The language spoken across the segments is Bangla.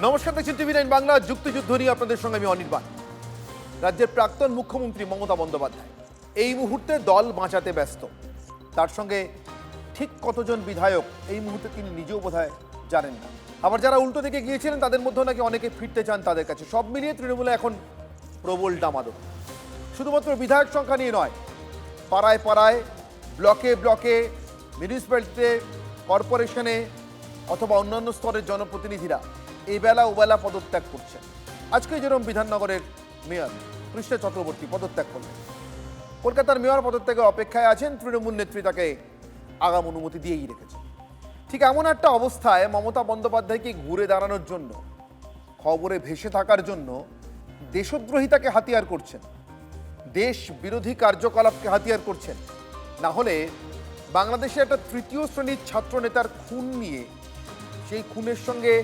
নমস্কার, দেখছেন টিভি9 বাংলা। যুক্তিযুদ্ধ নিয়ে আপনাদের সঙ্গে আমি অনির্বাণ। রাজ্যের প্রাক্তন মুখ্যমন্ত্রী মমতা বন্দ্যোপাধ্যায় এই মুহূর্তে দল বাঁচাতে ব্যস্ত। তার সঙ্গে ঠিক কতজন বিধায়ক এই মুহূর্তে তিনি নিজেও বোধহয় জানেন না। আবার যারা উল্টো দিকে গিয়েছিলেন তাদের মধ্যেও নাকি অনেকে ফিরতে চান তাদের কাছে। সব মিলিয়ে তৃণমূলে এখন প্রবল ডামাডোল। শুধুমাত্র বিধায়ক সংখ্যা নিয়ে নয়, পাড়ায় পাড়ায়, ব্লকে ব্লকে, মিউনিসিপ্যালিটিতে, কর্পোরেশনে অথবা অন্যান্য স্তরের জনপ্রতিনিধিরা এই বেলা ওবেলা পদত্যাগ করছেন। আজকে যেরকম বিধাননগরের মেয়র কৃষ্ণ চক্রবর্তী পদত্যাগ করলেন। কলকাতার মেয়র পদত্যাগের অপেক্ষায় আছেন, তৃণমূল নেত্রী তাকে আগাম অনুমতি দিয়েই রেখেছেন। ঠিক এমন একটা অবস্থায় মমতা বন্দ্যোপাধ্যায়কে ঘুরে দাঁড়ানোর জন্য, খবরে ভেসে থাকার জন্য দেশদ্রোহিতাকে হাতিয়ার করছেন, দেশ বিরোধী কার্যকলাপকে হাতিয়ার করছেন। না হলে বাংলাদেশে একটা তৃতীয় শ্রেণীর ছাত্র নেতার খুন নিয়ে, সেই খুনের সঙ্গে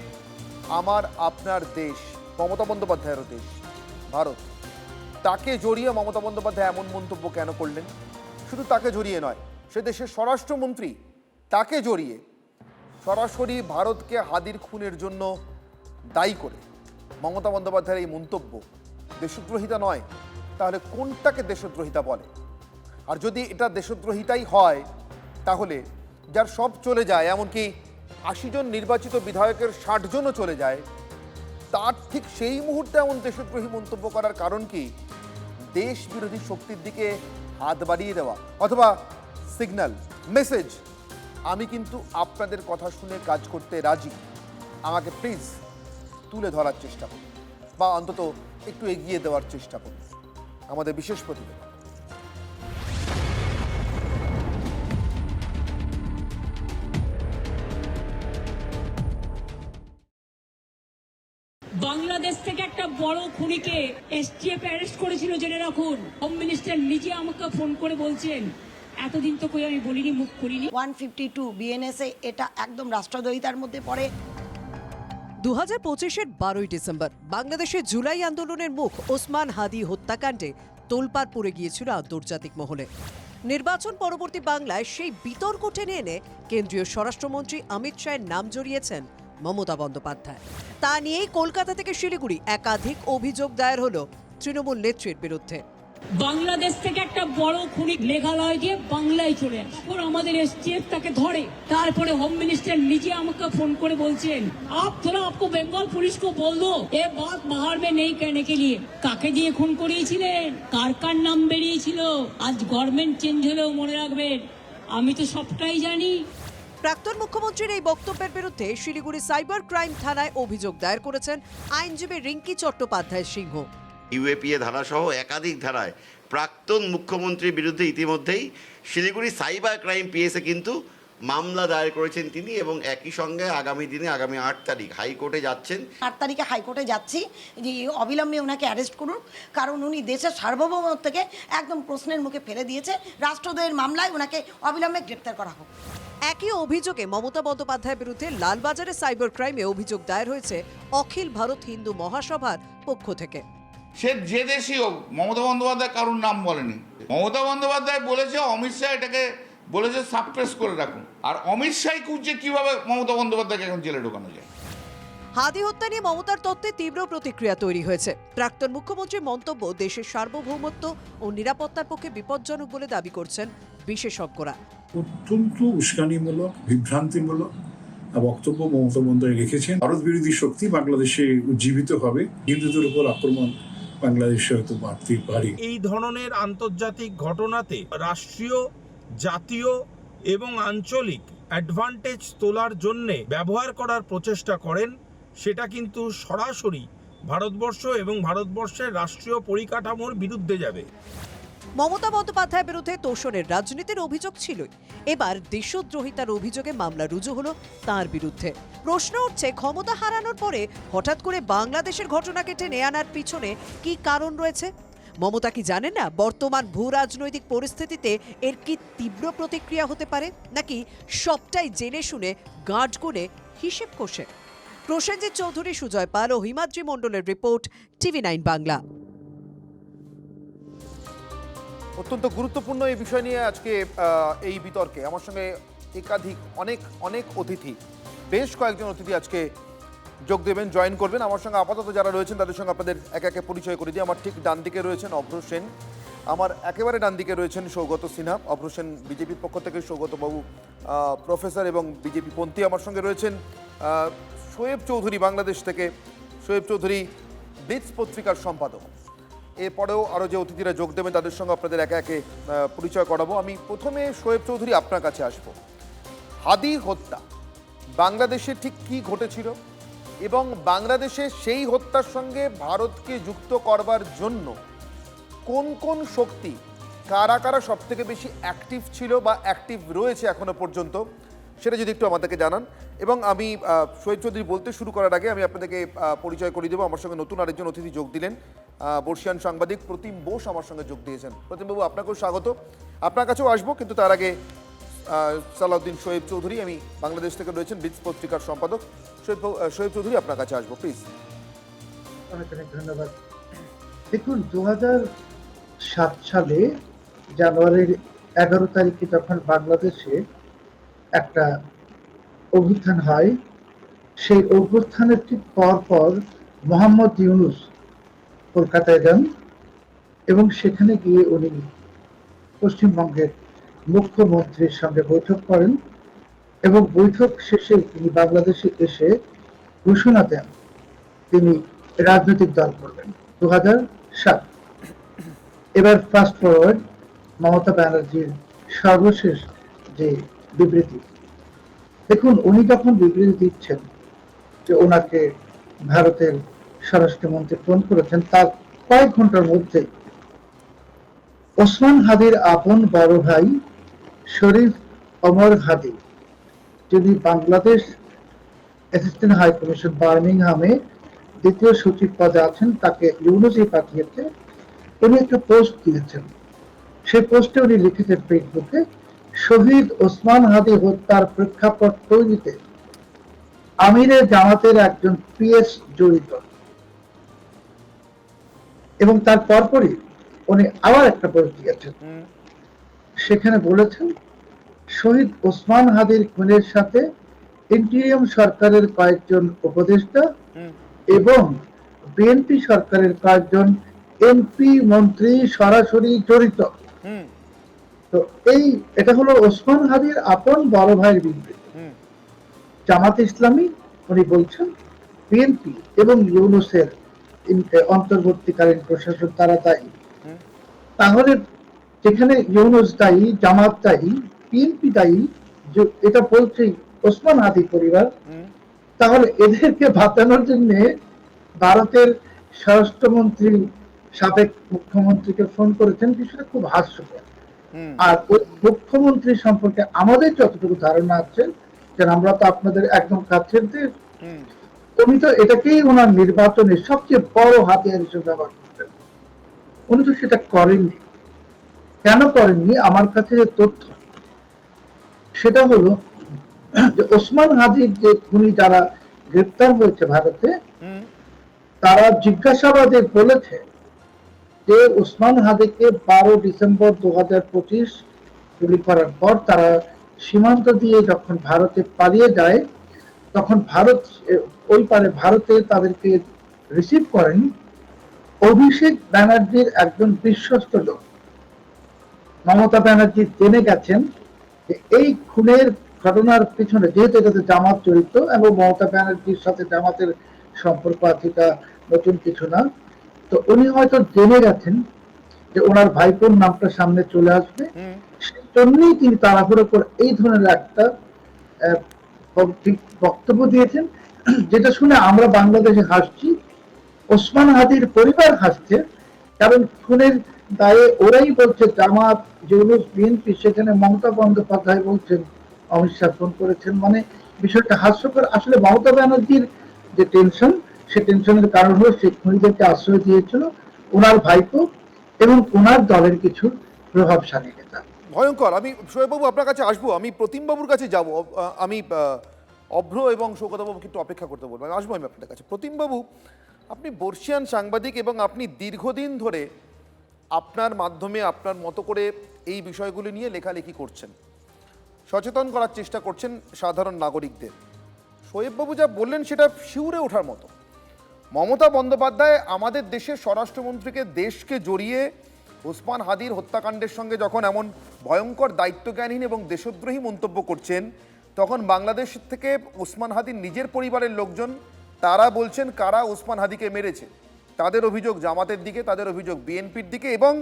আমার আপনার দেশ, মমতা বন্দ্যোপাধ্যায়েরও দেশ ভারত, তাকে জড়িয়ে মমতা বন্দ্যোপাধ্যায় এমন মন্তব্য কেন করলেন? শুধু তাকে জড়িয়ে নয়, সে দেশের স্বরাষ্ট্রমন্ত্রী, তাকে জড়িয়ে সরাসরি ভারতকে হাদির খুনের জন্য দায়ী করে মমতা বন্দ্যোপাধ্যায়ের এই মন্তব্য দেশদ্রোহিতা নয়, তাহলে কোনটাকে দেশদ্রোহিতা বলে? আর যদি এটা দেশদ্রোহিতাই হয়, তাহলে যার সব চলে যায়, এমনকি ৮০ জন নির্বাচিত বিধায়কের ৬০ জনও চলে যায়, তার ঠিক সেই মুহূর্তে এমন দেশদ্রোহী মন্তব্য করার কারণ কি? দেশ বিরোধী শক্তির দিকে হাত বাড়িয়ে দেওয়া, অথবা সিগন্যাল, মেসেজ, আমি কিন্তু আপনাদের কথা শুনে কাজ করতে রাজি, আমাকে প্লিজ তুলে ধরার চেষ্টা করুন, বা অন্তত একটু এগিয়ে দেওয়ার চেষ্টা করুন। আমাদের বিশেষ প্রতিবেদন। বাংলাদেশ থেকে একটা বড় খুনিকে এসটিএফ অ্যারেস্ট করেছিল, জেনে রাখুন। হোম মিনিস্টার নিজে আমাকে ফোন করে বলছেন, এতদিন তো কই আমি বলিনি, মুখ করিনি। 152 বিএনএসএ এটা একদম রাষ্ট্রদ্রোহিতার মধ্যে পড়ে। 2025-এর 12ই ডিসেম্বর বাংলাদেশে জুলাই আন্দোলনের মুখ ওসমান হাদি হত্যাকাণ্ডে তোলপাড় পড়ে গিয়েছিল আন্তর্জাতিক মহলে। নির্বাচন পরবর্তী বাংলায় সেই বিতর্ক টেনে এনে কেন্দ্রীয় স্বরাষ্ট্রমন্ত্রী অমিত শাহের নাম জড়িয়েছেন মমতা বন্দ্যোপাধ্যায়। তা নিয়েই কলকাতা থেকে শিলিগুড়ি একাধিক অভিযোগ দায়ের হলো তৃণমূল নেত্রীর বিরুদ্ধে। বাংলাদেশ থেকে একটা বড় খুনি মেঘালয় দিয়ে বাংলায় চলে আসে, ওর আমাদের এসটিএফ তাকে ধরে। তারপরে হোম মিনিস্টার নিজে আমাকে ফোন করে বলছেন, আপ থোড়া আপকো বেঙ্গল পুলিশ কো বল দো এ বাত বাহার মে নেই कहने के लिए। কাকে দিয়ে খুন করিয়েছিলেন, কার কার নাম বেরিয়েছিল, আজ গভর্নমেন্ট চেঞ্জ হলেও মনে রাখবেন আমি তো সবটাই জানি। প্রাক্তন মুখ্যমন্ত্রীর এই বক্তব্যের বিরুদ্ধে শিলিগুড়ি সাইবার ক্রাইম থানায় অভিযোগ দায়ের করেছেন আইনজীবী রিঙ্কি চট্টোপাধ্যায় সিংহ। ইউএপিএ ধারাসহ একাধিক ধারায় প্রাক্তন মুখ্যমন্ত্রীর বিরুদ্ধে ইতিমধ্যেই শিলিগুড়ি সাইবার ক্রাইম পিএসে কিন্তু মামলা দায়ের করেছেন তিনি, এবং একই সঙ্গে আগামী দিনে আগামী ৮ তারিখ হাইকোর্টে যাচ্ছেন। ৮ তারিখে হাইকোর্টে যাচ্ছি যে অবিলম্বে ওনাকে অ্যারেস্ট করুন, কারণ উনি দেশের সার্বভৌমত্বকে একদম প্রশ্নের মুখে ফেলে দিয়েছে। রাষ্ট্রদ্রোহের মামলায় ওনাকে অবিলম্বে গ্রেপ্তার করা হোক। একই অভিযোগে মমতা বন্দ্যোপাধ্যায়ের বিরুদ্ধে লালবাজারে সাইবার ক্রাইমে অভিযোগ দায়ের হয়েছে অখিল ভারত হিন্দু মহাসভার পক্ষ থেকে। সে যে দেশই হোক, মমতা বন্দ্যোপাধ্যায় কারোর নাম বলেনি। মমতা বন্দ্যোপাধ্যায় বলেছে অমিত শাহ এটাকে বলেছে সাপ্রেস করে রাখুন, আর অমিত শাহ খুঁজছে কিভাবে মমতা বন্দ্যোপাধ্যায়কে এখন জেলে ঢোকানো যায়। হাদি হত্যা নিয়ে মমতার তত্ত্বে তীব্র প্রতিক্রিয়া তৈরি হয়েছে। প্রাক্তন মুখ্যমন্ত্রীর মন্তব্য দেশের সার্বভৌমত্ব ও নিরাপত্তার পক্ষে বিপজ্জনক বলে দাবি করছেন বিশেষজ্ঞরা। অত্যন্ত উস্কানিমূলক, বিভ্রান্তিমূলক বক্তব্য মমতা বন্দ্যোপাধ্যায় রেখেছেন। ভারত বিরোধী শক্তি বাংলাদেশে উজ্জীবিত হবে, হিন্দুদের উপর আক্রমণ বাংলাদেশে হয়তো বাড়তেই পারে। এই ধরনের আন্তর্জাতিক ঘটনাতে রাষ্ট্রীয়, জাতীয় এবং আঞ্চলিক অ্যাডভান্টেজ তোলার জন্যে ব্যবহার করার প্রচেষ্টা করেন, সেটা কিন্তু সরাসরি ভারতবর্ষ এবং ভারতবর্ষের রাষ্ট্রীয় পরিকাঠামোর বিরুদ্ধে যাবে। মমতা বন্দ্যোপাধ্যায়ের বিরুদ্ধে তোষণের রাজনীতির অভিযোগ ছিল, এবার দেশদ্রোহিতার অভিযোগে মামলা রুজু হলো তার বিরুদ্ধে। প্রশ্ন উঠছে, ক্ষমতা হারানোর পরে হঠাৎ করে বাংলাদেশের ঘটনাকে টেনে আনার পিছনে কি কারণ রয়েছে? মমতা কি জানেন না বর্তমান ভূ রাজনৈতিক পরিস্থিতিতে এর কি তীব্র প্রতিক্রিয়া হতে পারে, নাকি সবটাই জেনে শুনে গাঁট গুনে হিসেব কষে? প্রসেনজিৎ চৌধুরী, সুজয় পাল ও হিমাদ্রি মণ্ডলের রিপোর্ট, টিভি9 বাংলা। অত্যন্ত গুরুত্বপূর্ণ এই বিষয় নিয়ে আজকে এই বিতর্কে আমার সঙ্গে একাধিক অনেক অতিথি, বেশ কয়েকজন অতিথি আজকে যোগ দেবেন, জয়েন করবেন। আমার সঙ্গে আপাতত যারা রয়েছেন তাদের সঙ্গে আপনাদের একে একে পরিচয় করে দিই। আমার ঠিক ডান দিকে রয়েছেন অভ্র সেন, আমার একেবারে ডান দিকে রয়েছেন সৌগত সিনহা। অভ্র সেন বিজেপির পক্ষ থেকে, সৌগতবাবু প্রফেসর এবং বিজেপি পন্থী। আমার সঙ্গে রয়েছেন শোয়েব চৌধুরী বাংলাদেশ থেকে। শোয়েব চৌধুরী ব্লিটজ পত্রিকার সম্পাদক। এরপরেও আরও যে অতিথিরা যোগ দেবেন তাদের সঙ্গে আপনাদের একে একে পরিচয় করাবো। আমি প্রথমে শোয়েব চৌধুরী আপনার কাছে আসবো। হাদি হত্যা বাংলাদেশে ঠিক কী ঘটেছিল এবং বাংলাদেশে সেই হত্যার সঙ্গে ভারতকে যুক্ত করবার জন্য কোন কোন শক্তি, কারা কারা সব থেকে বেশি অ্যাক্টিভ ছিল বা অ্যাক্টিভ রয়েছে এখনো পর্যন্ত, সেটা যদি একটু আমাদেরকে জানান। এবং আমি শহীদ চৌধুরী বলতে শুরু করার আগে আমি আপনাদেরকে পরিচয় করিয়ে দেবো। আমার সঙ্গে নতুন আরেকজন অতিথি যোগ দিলেন, বর্ষিয়ান সাংবাদিক প্রতিম বোস আমার সঙ্গে যোগ দিয়েছেন। প্রতিমবাবু, আপনাকেও স্বাগত। আপনার কাছেও আসবো, কিন্তু তার আগে সালাউদ্দিন শোয়েব চৌধুরী, আমি বাংলাদেশ থেকে রয়েছেন, ব্লিটজ পত্রিকার সম্পাদক। শোয়েব চৌধুরী, আপনার কাছে আসবো প্লিজ। অনেক অনেক ধন্যবাদ। দেখুন, 2007 সালে জানুয়ারির 11 তারিখে যখন বাংলাদেশে একটা অভ্যুত্থান হয়, সেই অভ্যুত্থানের ঠিক পর মোহাম্মদ ইউনূস কলকাতায় যান এবং সেখানে গিয়ে উনি পশ্চিমবঙ্গের মুখ্যমন্ত্রীর সঙ্গে বৈঠক করেন এবং বৈঠক শেষে তিনি বাংলাদেশে এসে ঘোষণা দেন তিনি রাজনৈতিক দল করবেন। 2007। এবার ফাস্ট ফরওয়ার্ড, মমতা ব্যানার্জির সর্বশেষ যে বিবৃতি, দেখুন উনি যখন বিবৃতি দিচ্ছেন যে ওনাকে ভারতের স্বরাষ্ট্রমন্ত্রী ফোন করেছেন, তার কয়েক ঘন্টার মধ্যে ওসমান হাদির আপন বড় ভাই শরীফ ওমর হাদি, যিনি বাংলাদেশ অ্যাসিস্ট্যান্ট হাই কমিশন বার্মিংহামে দ্বিতীয় সচিব পদে আছেন, তাকে ইউনুসই পাঠিয়েছে। উনি একটা পোস্ট দিয়েছেন, সেই পোস্টে উনি লিখেছেন ফেসবুকে, শহীদ ওসমান হাদি হত্যার প্রেক্ষাপট তৈরিতে আমিরে জামাতের একজন পিএস জড়িত। এবং তার পরপরই উনি আবার একটা পোস্ট দিয়েছেন, সেখানে বলেছেন শহীদ ওসমান হাদির খুনের সাথে ইন্টিরিয়াম সরকারের কয়েকজন উপদেষ্টা এবং বিএনপি সরকারের কয়েকজন এমপি মন্ত্রী সরাসরি জড়িত। তো এটা হলো ওসমান হাদির আপন বড় ভাইয়ের বিবৃতি। জামাত ইসলামী উনি বলছেন বিএনপি এবং ইউনূসের অন্তর্বর্তীকালীন প্রশাসন তারা দায়ী। তাহলে যেখানে ইউনূস দায়ী, জামাত দায়ী, বিএনপি দায়ী, এটা বলছেই ওসমান হাদি পরিবার, তাহলে এদেরকে বাঁচানোর জন্য ভারতের স্বরাষ্ট্রমন্ত্রী সাবেক মুখ্যমন্ত্রীকে ফোন করেছেন। বিষয়টা খুব হাস্যকর। আর ওই মুখ্যমন্ত্রী সম্পর্কে আমাদের যতটুকু ধারণা আছে, যে আমরা তো আপনাদের একদম কাছের দেশ, উনি তো এটাকেই ওনার নির্বাচনের সবচেয়ে বড় হাতিয়ার হিসেবে ব্যবহার করতেন। উনি তো সেটা করেননি। কেন করেননি? আমার কাছে যে তথ্য, সেটা হলো যে ওসমান হাদির যে খুনি যারা গ্রেপ্তার হয়েছে ভারতে, তারা জিজ্ঞাসাবাদে বলেছে যে ওসমান হাদিকে 12 ডিসেম্বর 2025 গুলি করার পর তারা সীমান্ত দিয়ে যখন ভারতে পালিয়ে যায়, তখন ভারত ওই পারে ভারতে তাদেরকে রিসিভ করেন অভিষেক ব্যানার্জির একজন বিশ্বস্ত লোক। মমতা ব্যানার্জি জেনে গেছেন যে এই খুনের ঘটনার পিছনে, যেহেতু এটাতে জামাত জড়িত এবং মমতা ব্যানার্জির সাথে জামাতের সম্পর্ক আছে, তা নতুন কিছু না, তো উনি হয়তো জেনে গেছেন যে ওনার ভাইপোর নামটা সামনে চলে আসবে, সেই জন্যই তিনি তাড়াহুড়ো করে এই ধরনের একটা বক্তব্য দিয়েছেন, যেটা শুনে আমরা বাংলাদেশে হাসছি, ওসমান হাদির পরিবার হাসছে। কারণ খুনের দায়ে ওরাই বলছে জামাত, ইউনূস, বিএনপি, সেখানে মমতা বন্দ্যোপাধ্যায় বলছেন অমিত শাহ ফোন করেছেন। মানে বিষয়টা হাস্যকর। আসলে মমতা ব্যানার্জির যে টেনশন, সে টেনশনের কারণ হলো সে খুনিদেরকে আশ্রয় দিয়েছিল ওনার ভাইপো এবং ওনার দলের কিছু প্রভাবশালী নেতা। ভয়ঙ্কর। আমি শোয়েববাবু আপনার কাছে আসবো, আমি প্রতিমবাবুর কাছে যাব। আমি অভ্র এবং সৌগতবাবুকে একটু অপেক্ষা করতে বলবো, আসবো আমি আপনার কাছে। প্রতিমবাবু, আপনি বর্ষিয়ান সাংবাদিক এবং আপনি দীর্ঘদিন ধরে আপনার মাধ্যমে আপনার মতো করে এই বিষয়গুলি নিয়ে লেখালেখি করছেন, সচেতন করার চেষ্টা করছেন সাধারণ নাগরিকদের। শোয়েববাবু যা বললেন সেটা শিউরে ওঠার মতো। মমতা বন্দ্যোপাধ্যায় আমাদের দেশের স্বরাষ্ট্রমন্ত্রীকে দেশকে জড়িয়ে ওসমান হাদির হত্যাকাণ্ডের সঙ্গে যখন এমন ভয়ঙ্কর দায়িত্বজ্ঞানহীন এবং দেশদ্রোহী মন্তব্য করছেন, তখন বাংলাদেশ থেকে ওসমান হাদির নিজের পরিবারের লোকজন তারা বলছেন কারা ওসমান হাদিকে মেরেছে। তাদের অভিযোগ জামাতের দিকে, তাদের অভিযোগ বিএনপির দিকে, এবং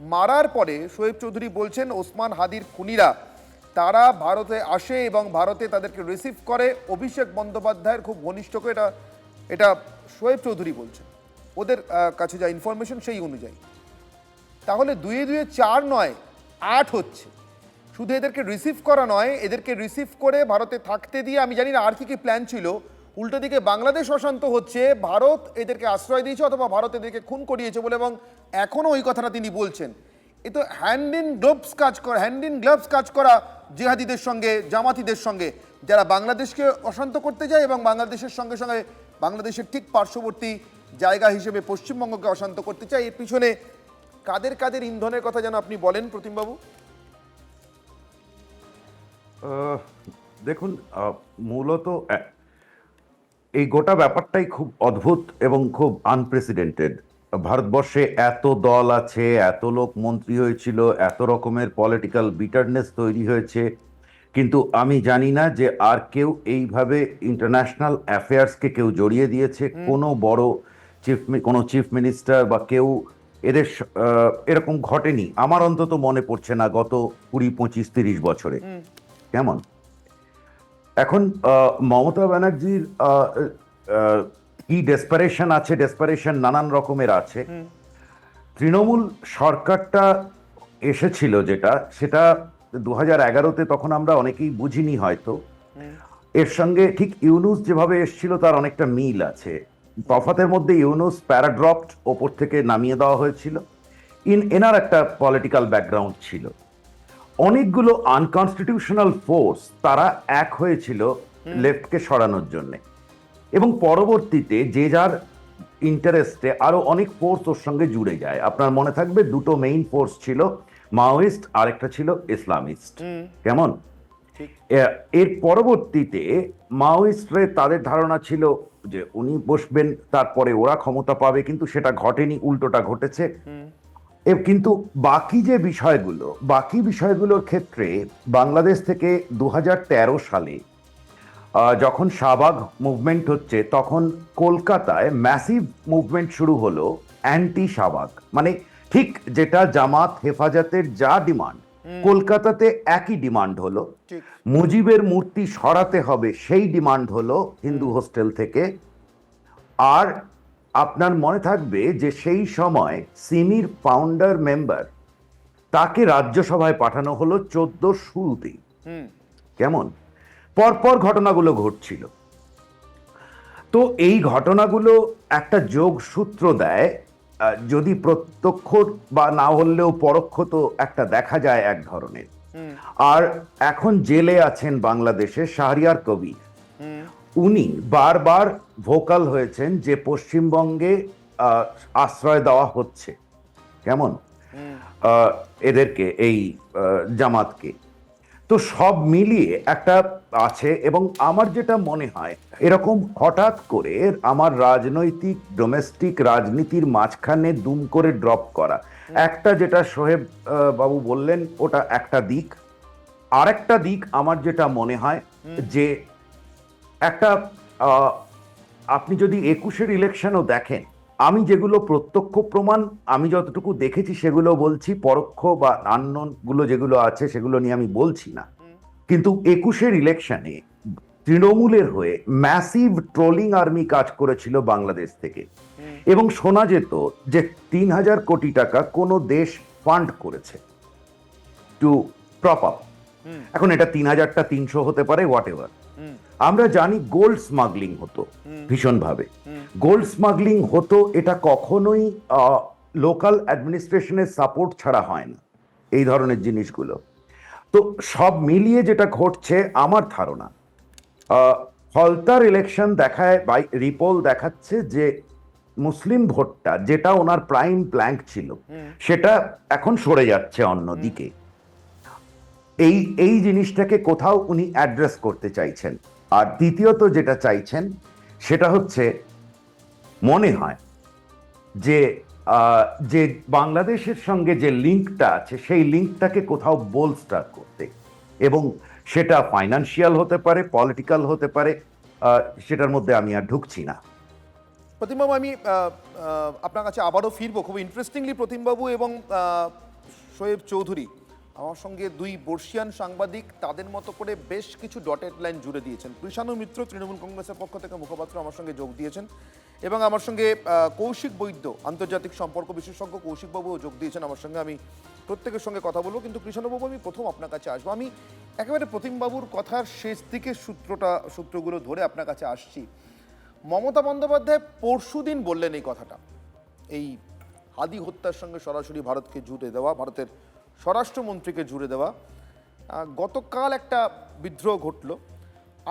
মারার পরে শোয়েব চৌধুরী বলছেন ওসমান হাদির খুনিরা তারা ভারতে আসে এবং ভারতে তাদেরকে রিসিভ করে অভিষেক বন্দ্যোপাধ্যায়ের খুব ঘনিষ্ঠকে। এটা শোয়েব চৌধুরী বলছেন, ওদের কাছে যা ইনফরমেশন সেই অনুযায়ী। তাহলে 2 2 4 নয় 8 হচ্ছে। শুধু এদেরকে রিসিভ করা নয়, এদেরকে রিসিভ করে ভারতে থাকতে দিয়ে আমি জানি না আর কি প্ল্যান ছিল। উল্টো দিকে বাংলাদেশ অশান্ত হচ্ছে, ভারত এদেরকে আশ্রয় দিয়েছে অথবা ভারত এদেরকে খুন করিয়েছে বলে, এবং এখনও ওই কথাটা তিনি বলছেন। এ তো হ্যান্ড ইন গ্লাভস কাজ করা জিহাদিদের সঙ্গে, জামাতিদের সঙ্গে, যারা বাংলাদেশকে অশান্ত করতে যায় এবং বাংলাদেশের সঙ্গে সঙ্গে বাংলাদেশের ঠিক পার্শ্ববর্তী জায়গা হিসেবে পশ্চিমবঙ্গকে অশান্ত করতে চায়। এর পিছনে কাদের কাদের ইন্ধনের কথা যেন আপনি বলেন প্রতিমবাবু। দেখুন, মূলত এই গোটা ব্যাপারটাই খুব অদ্ভুত এবং খুব আনপ্রেসিডেন্টেড। ভারতবর্ষে এত দল আছে, এত লোক মন্ত্রী হয়েছিল, এত রকমের পলিটিক্যাল বিটারনেস তৈরি হয়েছে, কিন্তু আমি জানি না যে আর কেউ এইভাবে ইন্টারন্যাশনাল অ্যাফেয়ার্সকে কেউ জড়িয়ে দিয়েছে। কোনো বড় কোনো চিফ মিনিস্টার বা কেউ এদের এরকম ঘটেনি, আমার অন্তত মনে পড়ছে না গত 20, 25, 30 বছরে। কেমন এখন মমতা ব্যানার্জির কি ডেসপারেশন আছে, ডেসপারেশন নানান রকমের আছে। তৃণমূল সরকারটা এসেছিল সেটা 2011-তে, তখন আমরা অনেকেই বুঝিনি হয়তো। এর সঙ্গে ঠিক ইউনুস যেভাবে এসেছিল তার অনেকটা মিল আছে। তফাতের মধ্যে ইউনুস প্যারাড্রপড, ওপর থেকে নামিয়ে দেওয়া হয়েছিল। এনার একটা পলিটিক্যাল ব্যাকগ্রাউন্ড ছিল। অনেকগুলো আনকনস্টিটিউশনাল ফোর্স তারা এক হয়েছিল লেফটকে সরানোর জন্য, এবং পরবর্তীতে যে যার ইন্টারেস্টে আরো অনেক ফোর্স ওর সঙ্গে জুড়ে যায়। আপনার মনে থাকবে 2টো মেইন ফোর্স ছিল, মাওয়িস্ট আর একটা ছিল ইসলামিস্ট। কেমন এর পরবর্তীতে মাওয়িস্টরা তাদের ধারণা ছিল যে উনি বসবেন, তারপরে ওরা ক্ষমতা পাবে, কিন্তু সেটা ঘটেনি, উল্টোটা ঘটেছে। কিন্তু বাকি বিষয়গুলোর ক্ষেত্রে বাংলাদেশ থেকে 2013 সালে যখন শাহবাগ মুভমেন্ট হচ্ছে, তখন কলকাতায় ম্যাসিভ মুভমেন্ট শুরু হলো অ্যান্টি শাহবাগ, মানে ঠিক যেটা জামাত হেফাজতের যা ডিমান্ড, কলকাতাতে একই ডিমান্ড হলো। মুজিবের মূর্তি সরাতে হবে, সেই ডিমান্ড হলো হিন্দু হোস্টেল থেকে। আর আপনার মনে থাকবে যে সেই সময় সিমির ফাউন্ডার মেম্বার, তাকে রাজ্যসভায় পাঠানো হলো 14 শুরুতেই। কেমন পরপর ঘটনাগুলো ঘটছিল। তো এই ঘটনাগুলো একটা যোগসূত্র দেয়, যদি প্রত্যক্ষ বা না হলেও পরোক্ষ তো একটা দেখা যায় এক ধরনের। আর এখন জেলে আছেন বাংলাদেশে শাহরিয়ার কবির, উনি বারবার ভোকাল হয়েছেন যে পশ্চিমবঙ্গে আশ্রয় দেওয়া হচ্ছে কেমন এদেরকে, এই জামাতকে। তো সব মিলিয়ে একটা আছে। এবং আমার যেটা মনে হয়, এরকম হঠাৎ করে আমার রাজনৈতিক ডোমেস্টিক রাজনীতির মাঝখানে দুম করে ড্রপ করা, একটা যেটা শোয়েব বাবু বললেন ওটা একটা দিক। আরেকটা দিক আমার যেটা মনে হয় যে একটা আপনি যদি 21-এর ইলেকশনও দেখেন, আমি যেগুলো প্রত্যক্ষ প্রমাণ আমি যতটুকু দেখেছি সেগুলো বলছি, পরোক্ষ বা আননোনগুলো যেগুলো আছে সেগুলো নিয়ে আমি বলছি না। কিন্তু 21-এর ইলেকশনে তৃণমূলের হয়ে ম্যাসিভ ট্রোলিং আর্মি কাজ করেছিল বাংলাদেশ থেকে, এবং শোনা যেত যে 3000 কোটি টাকা কোনো দেশ ফান্ড করেছে টু প্রপ আপ। এখন এটা 3000টা 300 হতে পারে, হোয়াট এভার। আমরা জানি গোল্ড স্মাগলিং হতো ভীষণভাবে। গোল্ড স্মাগলিং হতো, এটা কখনোই লোকাল অ্যাডমিনিস্ট্রেশনের সাপোর্ট ছাড়া হয় না এই ধরনের জিনিসগুলো। তো সব মিলিয়ে যেটা ঘটছে, আমার ধারণা ফলতার ইলেকশন দেখায়, রিপোল দেখাচ্ছে যে মুসলিম ভোটটা, যেটা ওনার প্রাইম প্ল্যাঙ্ক ছিল, সেটা এখন সরে যাচ্ছে অন্যদিকে। এই জিনিসটাকে কোথাও উনি অ্যাড্রেস করতে চাইছেন। আর দ্বিতীয়ত যেটা চাইছেন সেটা হচ্ছে, মনে হয় যে যে বাংলাদেশের সঙ্গে যে লিঙ্কটা আছে সেই লিঙ্কটাকে কোথাও বোলস্টার করতে, এবং সেটা ফাইন্যান্সিয়াল হতে পারে, পলিটিক্যাল হতে পারে, সেটার মধ্যে আমি আর ঢুকছি না। প্রতিমবাবু, আমি আপনার কাছে আবারও ফিরবো। খুব ইন্টারেস্টিংলি প্রতিমবাবু এবং শোয়েব চৌধুরী আমার সঙ্গে দুই বর্ষিয়ান সাংবাদিক তাদের মতো করে বেশ কিছু ডটেড লাইন জুড়ে দিয়েছেন। কৃষাণু মিত্র তৃণমূল কংগ্রেসের পক্ষ থেকে মুখপাত্র আমার সঙ্গে যোগ দিয়েছেন, এবং আমার সঙ্গে কৌশিক বৈদ্য আন্তর্জাতিক সম্পর্ক বিশেষজ্ঞ কৌশিকবাবুও যোগ দিয়েছেন আমার সঙ্গে। আমি প্রত্যেকের সঙ্গে কথা বলবো, কিন্তু কৃষাণুবাবু আমি প্রথম আপনার কাছে আসবো। আমি একেবারে প্রতিমবাবুর কথার শেষ দিকে সূত্রগুলো ধরে আপনার কাছে আসছি। মমতা বন্দ্যোপাধ্যায় পরশুদিন বললেন এই কথাটা, এই হাদি হত্যার সঙ্গে সরাসরি ভারতকে জুড়ে দেওয়া, ভারতের স্বরাষ্ট্রমন্ত্রীকে জুড়ে দেওয়া। গতকাল একটা বিদ্রোহ ঘটল,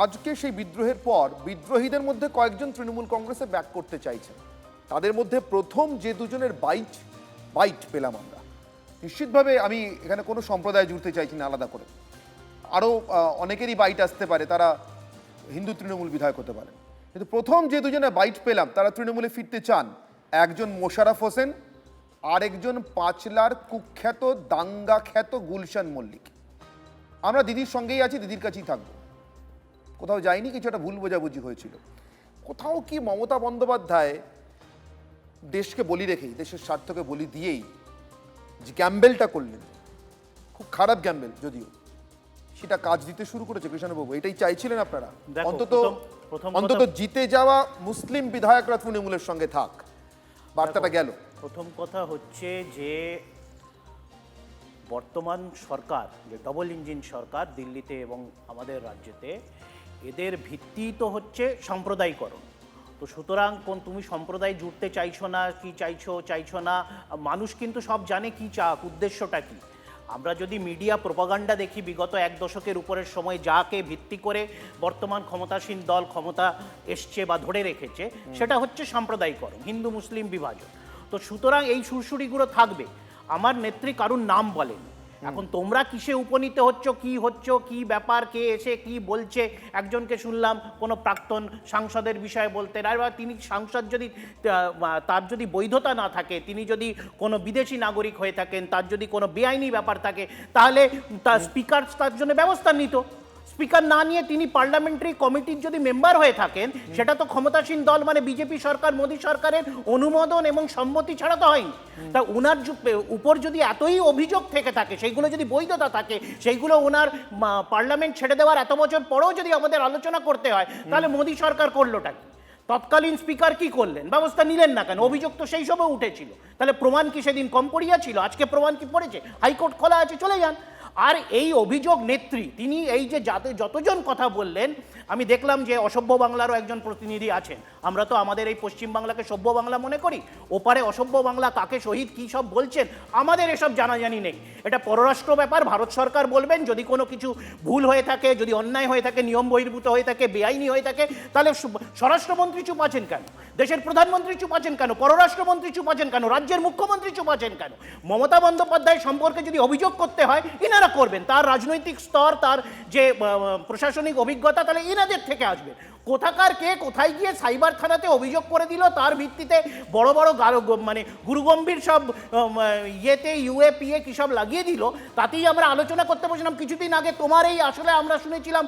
আজকে সেই বিদ্রোহের পর বিদ্রোহীদের মধ্যে কয়েকজন তৃণমূল কংগ্রেসে ব্যাক করতে চাইছেন। তাদের মধ্যে প্রথম যে দুজনের বাইট পেলাম আমরা, নিশ্চিতভাবে আমি এখানে কোনো সম্প্রদায় জুড়তে চাইছি না আলাদা করে, আরও অনেকেরই বাইট আসতে পারে, তারা হিন্দু তৃণমূল বিধায়ক হতে পারে, কিন্তু প্রথম যে দুজনে বাইট পেলাম তারা তৃণমূলে ফিরতে চান। একজন মোশাররফ হোসেন, আরেকজন পাঁচলার কুখ্যাত দাঙ্গা খ্যাত গুলশান মল্লিক। আমরা দিদির সঙ্গেই আছি, দিদির কাছেই থাকবো, কোথাও যাইনি। কিছু একটা ভুল বোঝাবুঝি হয়েছিল কোথাও। কি মমতা বন্দ্যোপাধ্যায় দেশকে বলি রেখেই, দেশের স্বার্থকে বলি দিয়েই যে গ্যাম্বেলটা করলেন, খুব খারাপ গ্যাম্বেল যদিও, সেটা কাজ দিতে শুরু করেছে? কৃষ্ণবাবু, এটাই চাইছিলেন আপনারা? অন্তত জিতে যাওয়া মুসলিম বিধায়করা তৃণমূলের সঙ্গে থাক, বার্তাটা গেল। প্রথম কথা হচ্ছে যে বর্তমান সরকার, যে ডবল ইঞ্জিন সরকার দিল্লিতে এবং আমাদের রাজ্যেতে, এদের ভিত্তি তো হচ্ছে সাম্প্রদায়িকরণ। তো সুতরাং তুমি সম্প্রদায় জুড়তে চাইছো না, কি চাইছো না, মানুষ কিন্তু সব জানে কি উদ্দেশ্যটা কি। আমরা যদি মিডিয়া প্রোপাগান্ডা দেখি বিগত এক দশকের উপরের সময়, যাকে ভিত্তি করে বর্তমান ক্ষমতাসীন দল ক্ষমতা এসছে বা ধরে রেখেছে, সেটা হচ্ছে সাম্প্রদায়িকরণ, হিন্দু মুসলিম বিভাজন। তো সুতরাং এই সুরসুরিগুলো থাকবে। আমার নেত্রী কারুর নাম বলেন। এখন তোমরা কিসে উপনীত হচ্ছ, কি ব্যাপার, কে এসে কি বলছে? একজনকে শুনলাম কোনো প্রাক্তন সাংসদের বিষয়ে বলতেন, আর তিনি সাংসদ যদি তার যদি বৈধতা না থাকে, তিনি যদি কোনো বিদেশি নাগরিক হয়ে থাকেন, তার যদি কোনো বেআইনি ব্যাপার থাকে, তাহলে তার স্পিকার তার জন্য ব্যবস্থা নিত। স্পিকার না নিয়ে তিনি পার্লামেন্টারি কমিটির যদি মেম্বার হয়ে থাকেন, সেটা তো ক্ষমতাসীন দল মানে বিজেপি সরকার, মোদী সরকারের অনুমোদন এবং সম্মতি ছাড়া তো হয়নি। তা ওনার উপর যদি এতই অভিযোগ থেকে থাকে, সেইগুলো যদি বৈধতা থাকে, সেইগুলো ওনার পার্লামেন্ট ছেড়ে দেওয়ার এত বছর পরেও যদি আমাদের আলোচনা করতে হয়, তাহলে মোদী সরকার করলোটা কি? তৎকালীন স্পিকার কি করলেন? ব্যবস্থা নিলেন না কেন? অভিযোগ তো সেই সময় উঠেছিল, তাহলে প্রমাণ কি সেদিন কম পড়িয়া ছিল? আজকে প্রমাণ কি পড়েছে? হাইকোর্ট খোলা আছে, চলে যান। আর এই অভিযোগ নেত্রী তিনি এই যে যতজন কথা বললেন, আমি দেখলাম যে অসভ্য বাংলারও একজন প্রতিনিধি আছেন। আমরা তো আমাদের এই পশ্চিম বাংলাকে সভ্য বাংলা মনে করি, ওপারে অসভ্য বাংলা কাকে শহীদ কী সব বলছেন, আমাদের এসব জানাজানি নেই। এটা পররাষ্ট্র ব্যাপার, ভারত সরকার বলবেন। যদি কোনো কিছু ভুল হয়ে থাকে, যদি অন্যায় হয়ে থাকে, নিয়ম বহির্ভূত হয়ে থাকে, বেআইনি হয়ে থাকে, তাহলে স্বরাষ্ট্রমন্ত্রী চুপ আছেন কেন? দেশের প্রধানমন্ত্রী চুপ আছেন কেন? পররাষ্ট্রমন্ত্রী চুপ আছেন কেন? রাজ্যের মুখ্যমন্ত্রী চুপ আছেন কেন? মমতা বন্দ্যোপাধ্যায় সম্পর্কে যদি অভিযোগ করতে হয়, ইনারা করবেন। তার রাজনৈতিক স্তর, তার যে প্রশাসনিক অভিজ্ঞতা, তাহলে ইনাদের থেকে আসবে। কোথাকার কে কোথায় গিয়ে সাইবার থানাতে অভিযোগ করে দিল, তার ভিত্তিতে বড় বড় মানে গুরুগম্ভীর সব ইউএপিএ কি সব লাগিয়ে দিল, তাতেই আমরা আলোচনা করতে বসলাম। কিছুদিন আগে তোমার এই আসলে আমরা শুনেছিলাম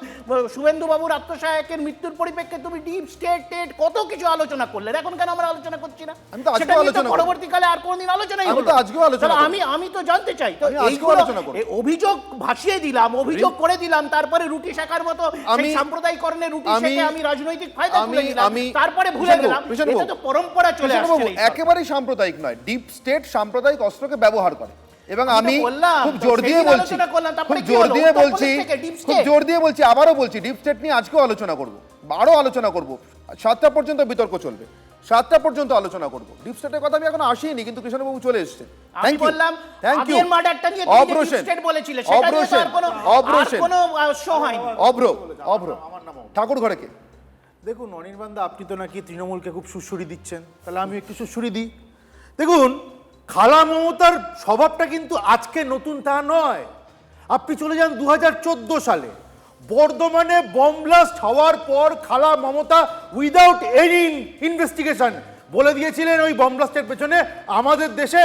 শুভেন্দুবাবুর আত্মসহায়কের মৃত্যুর পরিপ্রেক্ষিতে তুমি ডিপ স্টেট কত কিছু আলোচনা করলেন। এখন কেন আমরা আলোচনা করছি না? পরবর্তীকালে আর কোনদিন আলোচনাই হলো। আমি তো জানতে চাই, তো অভিযোগ ভাসিয়ে দিলাম, অভিযোগ করে দিলাম, তারপরে রুটি শেখার মতো সাম্প্রদায়িকরণের রুটি শেখে আমি রাজনৈতিক ফায়দা তুলে নিলাম, তারপরে ভুলে গেলাম। এটা তো পরম্পরা চলে আসছে। একেবারেই সাম্প্রদায়িক নয়, ডিপ স্টেট সাম্প্রদায়িক অস্ত্রকে ব্যবহার করে। এবং আমি খুব জোর দিয়ে বলছি, আবারও বলছি, ডিপ স্টেট নিয়ে আজকেও আলোচনা করব, আরো আলোচনা করব, 7টা পর্যন্ত বিতর্ক চলবে, 7টা পর্যন্ত আলোচনা করব। ডিপ স্টেটের কথা আমি এখন আসিনি, কিন্তু কৃষ্ণবাবু চলে এসেছেন। আমি বললাম আগের মার্ডারটা নিয়ে ডিপ স্টেট বলেছিলে, সেটা নিয়ে তো আর কোনো শো হয়নি। অভ্র ঠাকুর ঘরে কে? দেখুন অনির্বাণদা, আপনি তো নাকি তৃণমূলকে খুব সুড়সুড়ি দিচ্ছেন, তাহলে আমি একটু সুড়সুড়ি দিই। দেখুন, খালা মমতার স্বভাবটা কিন্তু আজকে নতুন তা নয়। আপনি চলে যান 2014 সালে, বর্ধমানে বম ব্লাস্ট হওয়ার পর খালা মমতা উইদাউট এনি ইনভেস্টিগেশন বলে দিয়েছিলেন ওই বম ব্লাস্টের পেছনে আমাদের দেশে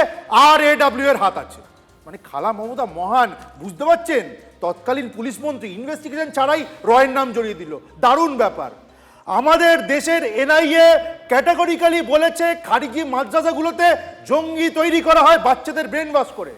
RAW এর হাত আছে। মানে খালা মমতা মহান, বুঝতে পারছেন? তৎকালীন পুলিশ মন্ত্রী ইনভেস্টিগেশন ছাড়াই রয়ের নাম জড়িয়ে দিল, দারুণ ব্যাপার। আমাদের দেশের NIA ক্যাটাগরিক্যালি বলেছে খারিজি মাদ্রাসাগুলোতে জঙ্গি তৈরি করা হয় বাচ্চাদের ব্রেন ওয়াশ করে।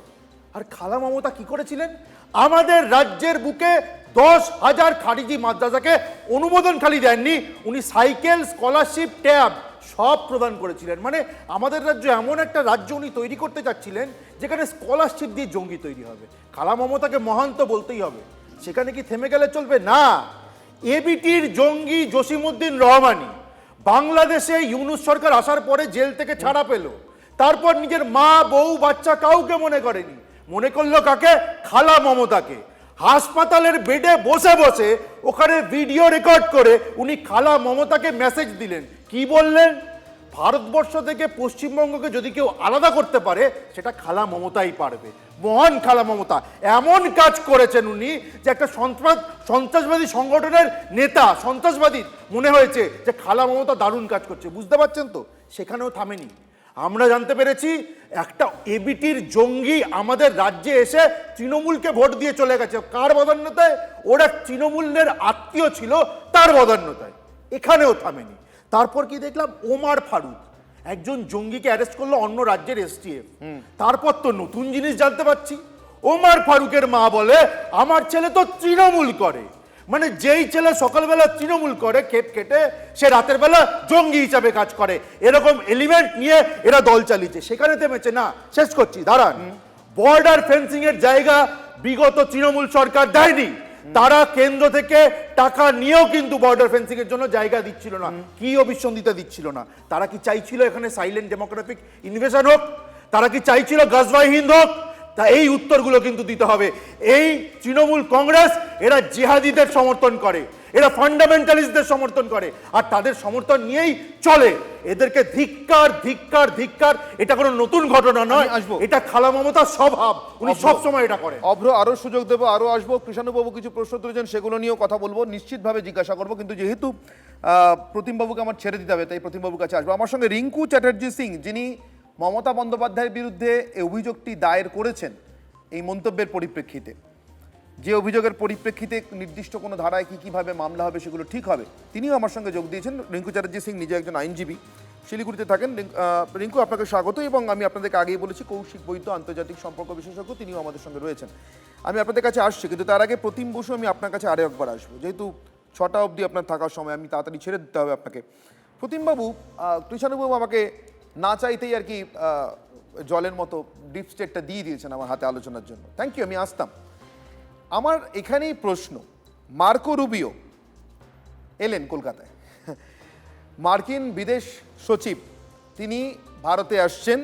আর খালা মমতা কি করেছিলেন? আমাদের রাজ্যের বুকে 10,000 খারিজি মাদ্রাসাকে অনুমোদন খালি দেননি, উনি সাইকেল, স্কলারশিপ, ট্যাব সব প্রদান করেছিলেন। মানে আমাদের রাজ্য এমন একটা রাজ্য উনি তৈরি করতে চাচ্ছিলেন যেখানে স্কলারশিপ দিয়ে জঙ্গি তৈরি হবে। খালা মমতাকে মহান তো বলতেই হবে। সেখানে কি থেমে গেলে চলবে? না। ABTর জঙ্গি জসিমউদ্দিন রহমানি বাংলাদেশে ইউনূস সরকার আসার পরে জেল থেকে ছাড়া পেল, তারপর নিজের মা, বউ, বাচ্চা কাউকে মনে করেনি, মনে করলো কাকে? খালা মমতাকে। হাসপাতালের বেডে বসে বসে ওখানে ভিডিও রেকর্ড করে উনি খালা মমতাকে মেসেজ দিলেন। কি বললেন? ভারতবর্ষ থেকে পশ্চিমবঙ্গকে যদি কেউ আলাদা করতে পারে সেটা খালা মমতাই পারবে। মহান খালা মমতা এমন কাজ করেছেন উনি যে একটা সন্ত্রাসবাদী সংগঠনের নেতা, সন্ত্রাসবাদী মনে হয়েছে যে খালা মমতা দারুণ কাজ করছে। বুঝতে পারছেন তো? সেখানেও থামেনি। আমরা জানতে পেরেছি একটা ABTর জঙ্গি আমাদের রাজ্যে এসে তৃণমূলকে ভোট দিয়ে চলে গেছে। কার বদান্যতায়? ওরা তৃণমূলের আত্মীয় ছিল, তার বদান্যতায়। এখানেও থামেনি। তারপর কি দেখলাম? ওমার ফারুক একজন জঙ্গিকে অ্যারেস্ট করলো অন্য রাজ্যের STF। তারপর তো নতুন জিনিস জানতে পারছি। ওমার ফারুকের মা বলে আমার ছেলে তো তৃণমূল করে। মানে যেই ছেলে সকালবেলা তৃণমূল করে খেপ কেটে, সে রাতের বেলা জঙ্গি হিসাবে কাজ করে। এরকম এলিমেন্ট নিয়ে এরা দল চালিয়েছে। সেখানে থেমেছে না। শেষ করছি, দাঁড়ান। বর্ডার ফেন্সিং এর জায়গা বিগত তৃণমূল সরকার দেয়নি। তারা কেন্দ্র থেকে টাকা নিয়েও কিন্তু বর্ডার ফেন্সিং এর জন্য জায়গা দিচ্ছিল না। কি অবিসন্ধিতা দিচ্ছিল না? তারা কি চাইছিল এখানে সাইলেন্ট ডেমোক্রেটিক ইনভেশন হোক? তারা কি চাইছিল গাজওয়াই হিন্দ হোক? তা এই উত্তরগুলো কিন্তু দিতে হবে। এই তৃণমূল কংগ্রেস এরা জিহাদিদের সমর্থন করে, এরা ফান্ডামেন্টালিস্টদের সমর্থন করে, আর তাদের সমর্থন নিয়েই চলে। এদেরকে ধিক্কার, ধিক্কার, ধিক্কার। এটা কোনো নতুন ঘটনা নয়, এটা খালা মমতার স্বভাব। উনি সবসময় এটা করেন। অভ্র আরো সুযোগ দেবো, আরো আসবো। কৃষাণুবাবু কিছু প্রশ্ন তুলেছেন, সেগুলো নিয়েও কথা বলবো, নিশ্চিতভাবে জিজ্ঞাসা করবো। কিন্তু যেহেতু প্রতিমবাবুকে আমার ছেড়ে দিতে হবে, তাই প্রতিমবাবুর কাছে আসবো। আমার সঙ্গে রিঙ্কু চ্যাটার্জি সিং, যিনি মমতা বন্দ্যোপাধ্যায়ের বিরুদ্ধে এই অভিযোগটি দায়ের করেছেন এই মন্তব্যের পরিপ্রেক্ষিতে। যে অভিযোগের পরিপ্রেক্ষিতে নির্দিষ্ট কোনো ধারায় কীভাবে মামলা হবে সেগুলো ঠিক হবে, তিনিও আমার সঙ্গে যোগ দিয়েছেন। রিঙ্কু চ্যাটার্জি সিং নিজে একজন আইনজীবী, শিলিগুড়িতে থাকেন। রিঙ্কু, আপনাকে স্বাগত। এবং আমি আপনাদেরকে আগেই বলেছি, কৌশিক বৈদ্য আন্তর্জাতিক সম্পর্ক বিশেষজ্ঞ, তিনিও আমাদের সঙ্গে রয়েছেন। আমি আপনাদের কাছে আসছি, কিন্তু তার আগে প্রতিম বসু আমি আপনার কাছে আরও একবার আসবো। যেহেতু 6টা অবধি আপনার থাকার সময়, আমি তাড়াতাড়ি ছেড়ে দিতে হবে আপনাকে। প্রতিমবাবু, কৃষাণুবাবু আমাকে না চাইতেই আর কি জলের মতো ডিপ স্টেটটা দিয়ে দিয়েছেন আমার হাতে আলোচনার জন্য। থ্যাংক ইউ, আমি আসতাম। আমার এখানেই প্রশ্ন, মার্কো রুবিও এলেন কলকাতায়, মার্কিন বিদেশ সচিব, তিনি ভারতে আসছেন।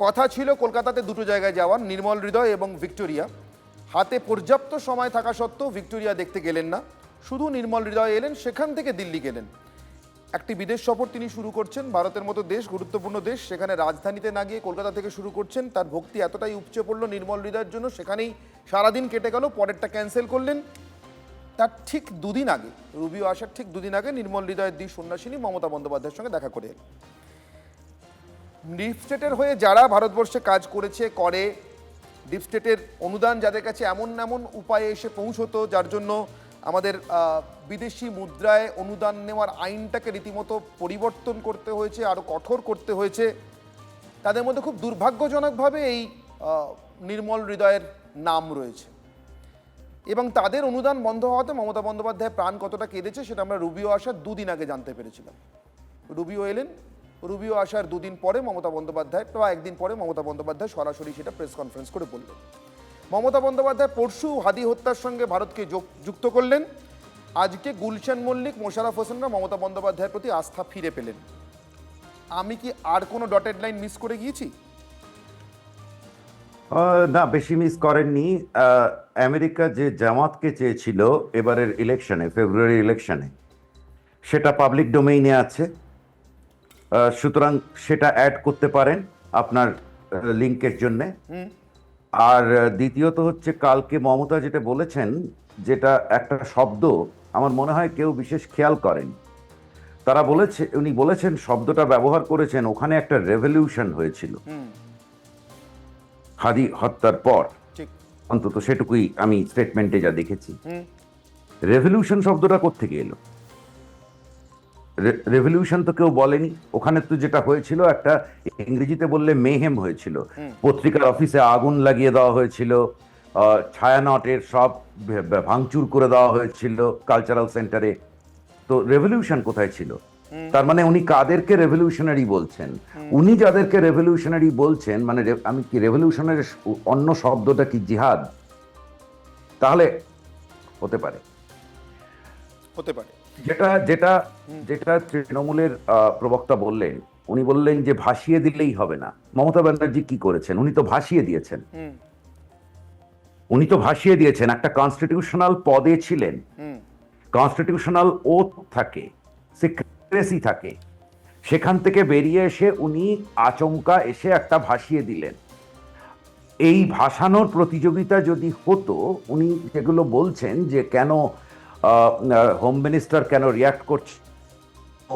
কথা ছিল কলকাতাতে দুটো জায়গায় যাওয়ার, নির্মল হৃদয় এবং ভিক্টোরিয়া। হাতে পর্যাপ্ত সময় থাকা সত্ত্বেও ভিক্টোরিয়া দেখতে গেলেন না, শুধু নির্মল হৃদয় এলেন, সেখান থেকে দিল্লি গেলেন। একটি বিদেশ সফর তিনি শুরু করছেন। ভারতের মতো দেশ, গুরুত্বপূর্ণ দেশ, সেখানে রাজধানীতে না গিয়ে কলকাতা থেকে শুরু করছেন। তার ভক্তি এতটাই উপচে পড়লো নির্মল হৃদয়ের জন্য, সেখানেই সারাদিন কেটে গেল। পরেরটা ক্যান্সেল করলেন। তার ঠিক দুদিন আগে, রুবিও আসার ঠিক দুদিন আগে, নির্মল হৃদয়ের দ্বি সন্ন্যাসিনী মমতা বন্দ্যোপাধ্যায়ের সঙ্গে দেখা করে এলেন। ডিপ স্টেটের হয়ে যারা ভারতবর্ষে কাজ করেছে, করে, ডিপ স্টেটের অনুদান যাদের কাছে এমন এমন উপায়ে এসে পৌঁছতো, যার জন্য আমাদের বিদেশি মুদ্রায় অনুদান নেওয়ার আইনটাকে রীতিমতো পরিবর্তন করতে হয়েছে, আরও কঠোর করতে হয়েছে, তাদের মধ্যে খুব দুর্ভাগ্যজনকভাবে এই নির্মল হৃদয়ের নাম রয়েছে। এবং তাদের অনুদান বন্ধ হওয়াতে মমতা বন্দ্যোপাধ্যায় প্রাণ কতটা কেঁদেছে সেটা আমরা রুবিও আসার দুদিন আগে জানতে পেরেছিলাম। রুবিও এলেন, রুবিও আসার দুদিন পরে মমতা বন্দ্যোপাধ্যায়, বা একদিন পরে মমতা বন্দ্যোপাধ্যায় সরাসরি সেটা প্রেস কনফারেন্স করে বললেন। মমতা বন্দ্যোপাধ্যায় পরশু হাদি হত্যার সঙ্গে ভারতকে যুক্ত করলেন। আজকে গুলশান মল্লিক, মোশাররফ হোসেনরা মমতা বন্দ্যোপাধ্যায়ের প্রতি আস্থা ফিরে পেলেন। আমি কি আর কোনো ডটেড লাইন মিস করে গিয়েছি? না, বেশি মিস করেননি। আমেরিকা যে জামাতকে চেয়েছিল এবারের ইলেকশনে, ফেব্রুয়ারি ইলেকশনে, সেটা পাবলিক ডোমেইনে আছে। সুতরাং সেটা অ্যাড করতে পারেন আপনার লিঙ্কের জন্যে। আর দ্বিতীয়ত হচ্ছে কালকে মমতা যেটা বলেছেন, যেটা একটা শব্দ আমার মনে হয় কেউ বিশেষ খেয়াল করেন। উনি বলেছেন, শব্দটা ব্যবহার করেছেন, ওখানে একটা রেভলিউশন হয়েছিল হাদি হত্যার পর। ঠিক। অন্তত সেটুকুই আমি স্টেটমেন্টে যা দেখেছি। রেভলিউশন শব্দটা কোত্থেকে এলো? রেভলিউশন তো কেউ বলেনি। ওখানে তো যেটা হয়েছিল, একটা ইংরেজিতে বললে মেহেম হয়েছিল। পত্রিকার অফিসে আগুন লাগিয়ে দেওয়া হয়েছিল, ছায়ানটের সব ভাঙচুর করে দেওয়া হয়েছিল কালচারাল সেন্টারে। তো রেভলিউশন কোথায় ছিল? তার মানে উনি কাদেরকে রেভলিউশনারি বলছেন? উনি যাদেরকে রেভলিউশনারি বলছেন, মানে আমি কি রেভলিউশনের অন্য শব্দটা কি জিহাদ? তাহলে হতে পারে। হতে পারে। যেটা যেটা যেটা তৃণমূলের প্রবক্তা বললেন, উনি বললেন যে ভাসিয়ে দিলেই হবে না। মমতা ব্যানার্জি কি করেছেন? উনি তো ভাসিয়ে দিয়েছেন। একটা কনস্টিটিউশনাল পদে ছিলেন, কনস্টিটিউশনাল ওথ থাকে, সিক্রেসি থাকে, সেখান থেকে বেরিয়ে এসে উনি আচমকা এসে একটা ভাসিয়ে দিলেন। এই ভাসানোর প্রতিযোগিতা যদি হতো, উনি যেগুলো বলছেন যে কেন হোম মিনিস্টার কেন রিয়াক্ট করছেন,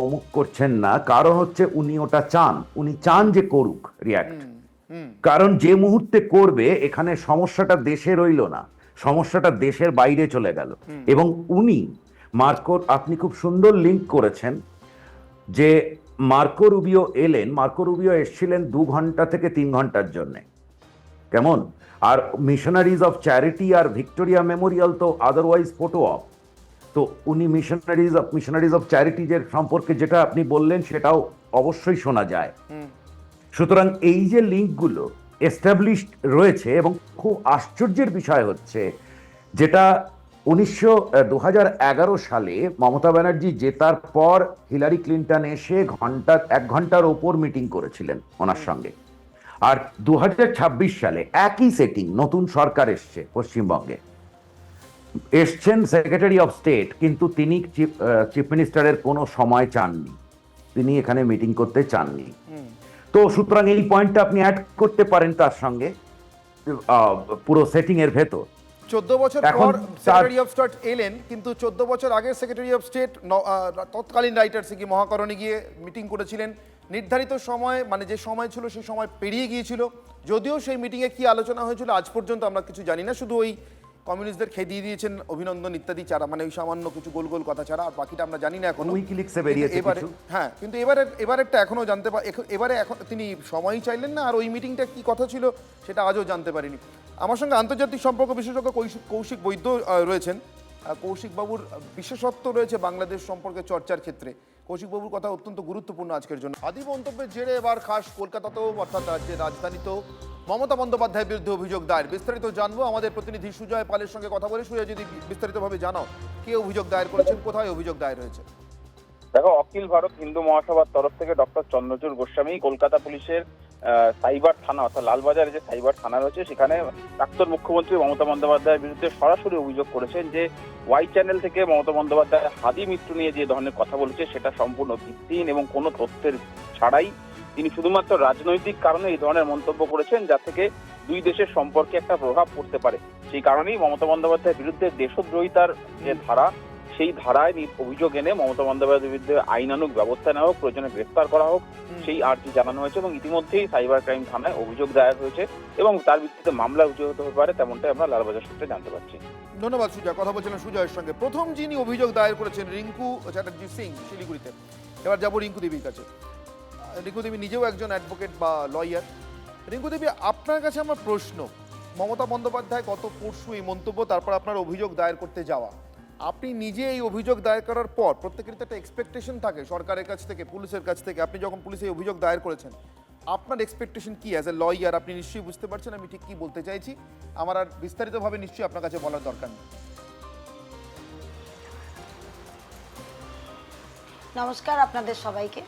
অমুক করছেন না, কারণ হচ্ছে উনি ওটা চান। উনি চান যে করুক রিয়াক্ট, কারণ যে মুহূর্তে করবে এখানে সমস্যাটা দেশে রইল না, সমস্যাটা দেশের বাইরে চলে গেল। এবং উনি আপনি খুব সুন্দর লিঙ্ক করেছেন যে মার্কো রুবিও এলেন। মার্কো রুবিও এসেছিলেন 2 ঘন্টা থেকে 3 ঘন্টার জন্য, কেমন? আর মিশনারিজ অফ চ্যারিটি আর ভিক্টোরিয়া মেমোরিয়াল তো আদারওয়াইজ ফটো অফ। তো উনি মিশনারিজ অফ চ্যারিটি যে সম্পর্কে যেটা আপনি বললেন, সেটাও অবশ্যই শোনা যায়। সুতরাং এই যে লিঙ্কগুলো এস্টাবলিশড রয়েছে, এবং খুব আশ্চর্যের বিষয় হচ্ছে যেটা 2011 সালে মমতা ব্যানার্জি জেতার পর হিলারি ক্লিন্টন এসে 1 ঘন্টার ওপর মিটিং করেছিলেন ওনার সঙ্গে। আর 2026 সালে একই সেটিং, নতুন সরকার এসছে পশ্চিমবঙ্গে, এসছেন সেক্রেটারি অফ স্টেট, কিন্তু তিনি চিফ মিনিস্টারের কোনো সময় চাননি, তিনি এখানে মিটিং করতে চাননি। তো সুতরাং এই পয়েন্টটা আপনি অ্যাড করতে পারেন তার সঙ্গে পুরো সেটিং এর ভেতর। 14 বছর পর সেক্রেটারি অফ স্টেট এলেন, কিন্তু 14 বছর আগে সেক্রেটারি অফ স্টেট তৎকালীন রাইটার সিকি মহাকরণে গিয়ে মিটিং করেছিলেন। নির্ধারিত সময়, মানে যে সময় ছিল সেই সময় পেরিয়ে গিয়েছিল। যদিও সেই মিটিংয়ে কি আলোচনা হয়েছিল আজ পর্যন্ত আমরা কিছু জানি না, শুধু ওই কমিউনিস্টদের খেয়ে দিয়েছেন অভিনন্দন ইত্যাদি ছাড়া, মানে ওই সামান্য কিছু গোল গোল কথা ছাড়া, আর বাকিটা আমরা জানি না এখন। উইকিলিক্সে বেরিয়েছে কিছু। হ্যাঁ, কিন্তু এবারেরটা এখনো জানতে এবারে এখন তিনি সময়ই চাইলেন না, আর ওই মিটিংটা কি কথা ছিল সেটা আজও জানতে পারিনি। আমার সঙ্গে আন্তর্জাতিক সম্পর্ক বিশেষজ্ঞ কৌশিক বৈদ্য রয়েছেন। কৌশিকবাবুর বিশেষত্ব রয়েছে বাংলাদেশ সম্পর্কে চর্চার ক্ষেত্রে। কৌশিকবাবুর কথা অত্যন্ত গুরুত্বপূর্ণ আজকের জন্য। আদি মন্তব্যের জেরে এবার খাস কলকাতাতেও, অর্থাৎ রাজ্যের রাজধানীতেও মমতা বন্দ্যোপাধ্যায়ের বিরুদ্ধে অভিযোগ দায়ের। বিস্তারিত জানবো আমাদের প্রতিনিধি সুজয় পালের সঙ্গে কথা বলে। সুজয়, যদি বিস্তারিতভাবে জানাও, কে অভিযোগ দায়ের করেছেন, কোথায় অভিযোগ দায়ের হয়েছে? দেখো, অখিল ভারত হিন্দু মহাসভার তরফ থেকে ডক্টর চন্দ্রচূড় গোস্বামী কলকাতা পুলিশের সাইবার থানা, অর্থাৎ লালবাজারে যে সাইবার থানা রয়েছে, সেখানে প্রাক্তন মুখ্যমন্ত্রী মমতা বন্দ্যোপাধ্যায়ের বিরুদ্ধে সরাসরি অভিযোগ করেছেন যে ওয়াই চ্যানেল থেকে মমতা বন্দ্যোপাধ্যায় হাদি মৃত্যু নিয়ে যে ধরনের কথা বলেছে সেটা সম্পূর্ণ ভিত্তিহীন এবং কোনো তথ্যের ছাড়াই তিনি শুধুমাত্র রাজনৈতিক কারণে এই ধরনের মন্তব্য করেছেন, যা থেকে দুই দেশের সম্পর্কে একটা প্রভাব পড়তে পারে। সেই কারণেই মমতা বন্দ্যোপাধ্যায়ের বিরুদ্ধে দেশদ্রোহিতার যে ধারা, সেই ধারায় অভিযোগ এনে মমতা বন্দ্যোপাধ্যায়ের বিরুদ্ধে আইনানুগ ব্যবস্থা নেওয়া হোক, প্রয়োজনে গ্রেফতার করা হোক, সেই আর্জি জানানো হয়েছে। এবং ইতিমধ্যেই সাইবার ক্রাইম থানায় অভিযোগ দায়ের হয়েছে এবং তার ভিত্তিতে মামলা রুজু হতে পারে, তেমনটাই আমরা লালবাজার সূত্রে জানতে পারছি। ধন্যবাদ সুজয়। কথা বলছিলেন সুজয়ের সঙ্গে। প্রথম যিনি অভিযোগ দায়ের করেছেন রিঙ্কু চ্যাটার্জি সিং, শিলিগুড়িতে। এবার যাবো রিঙ্কু দেবীর কাছে। রিঙ্কু দেবী নিজেও একজন অ্যাডভোকেট বা লয়ার। রিঙ্কু দেবী, আপনার কাছে আমার প্রশ্ন, মমতা বন্দ্যোপাধ্যায় কত পরশু এই মন্তব্য, তারপর আপনার অভিযোগ দায়ের করতে যাওয়া। আপনি নিজে এই অভিযোগ দায়ের করার পর প্রত্যেকের তো একটা এক্সপেকটেশন থাকে সরকারের কাছ থেকে, পুলিশের কাছ থেকে। আপনি যখন পুলিশে এই অভিযোগ দায়ের করেছেন, আপনার এক্সপেকটেশন কি অ্যাজ এ লয়ার? আপনি নিশ্চয়ই বুঝতে পারছেন আমি ঠিক কি বলতে চাইছি। আমার আর বিস্তারিতভাবে নিশ্চয়ই আপনার কাছে বলার দরকার নেই। নমস্কার আপনাদের সবাইকে।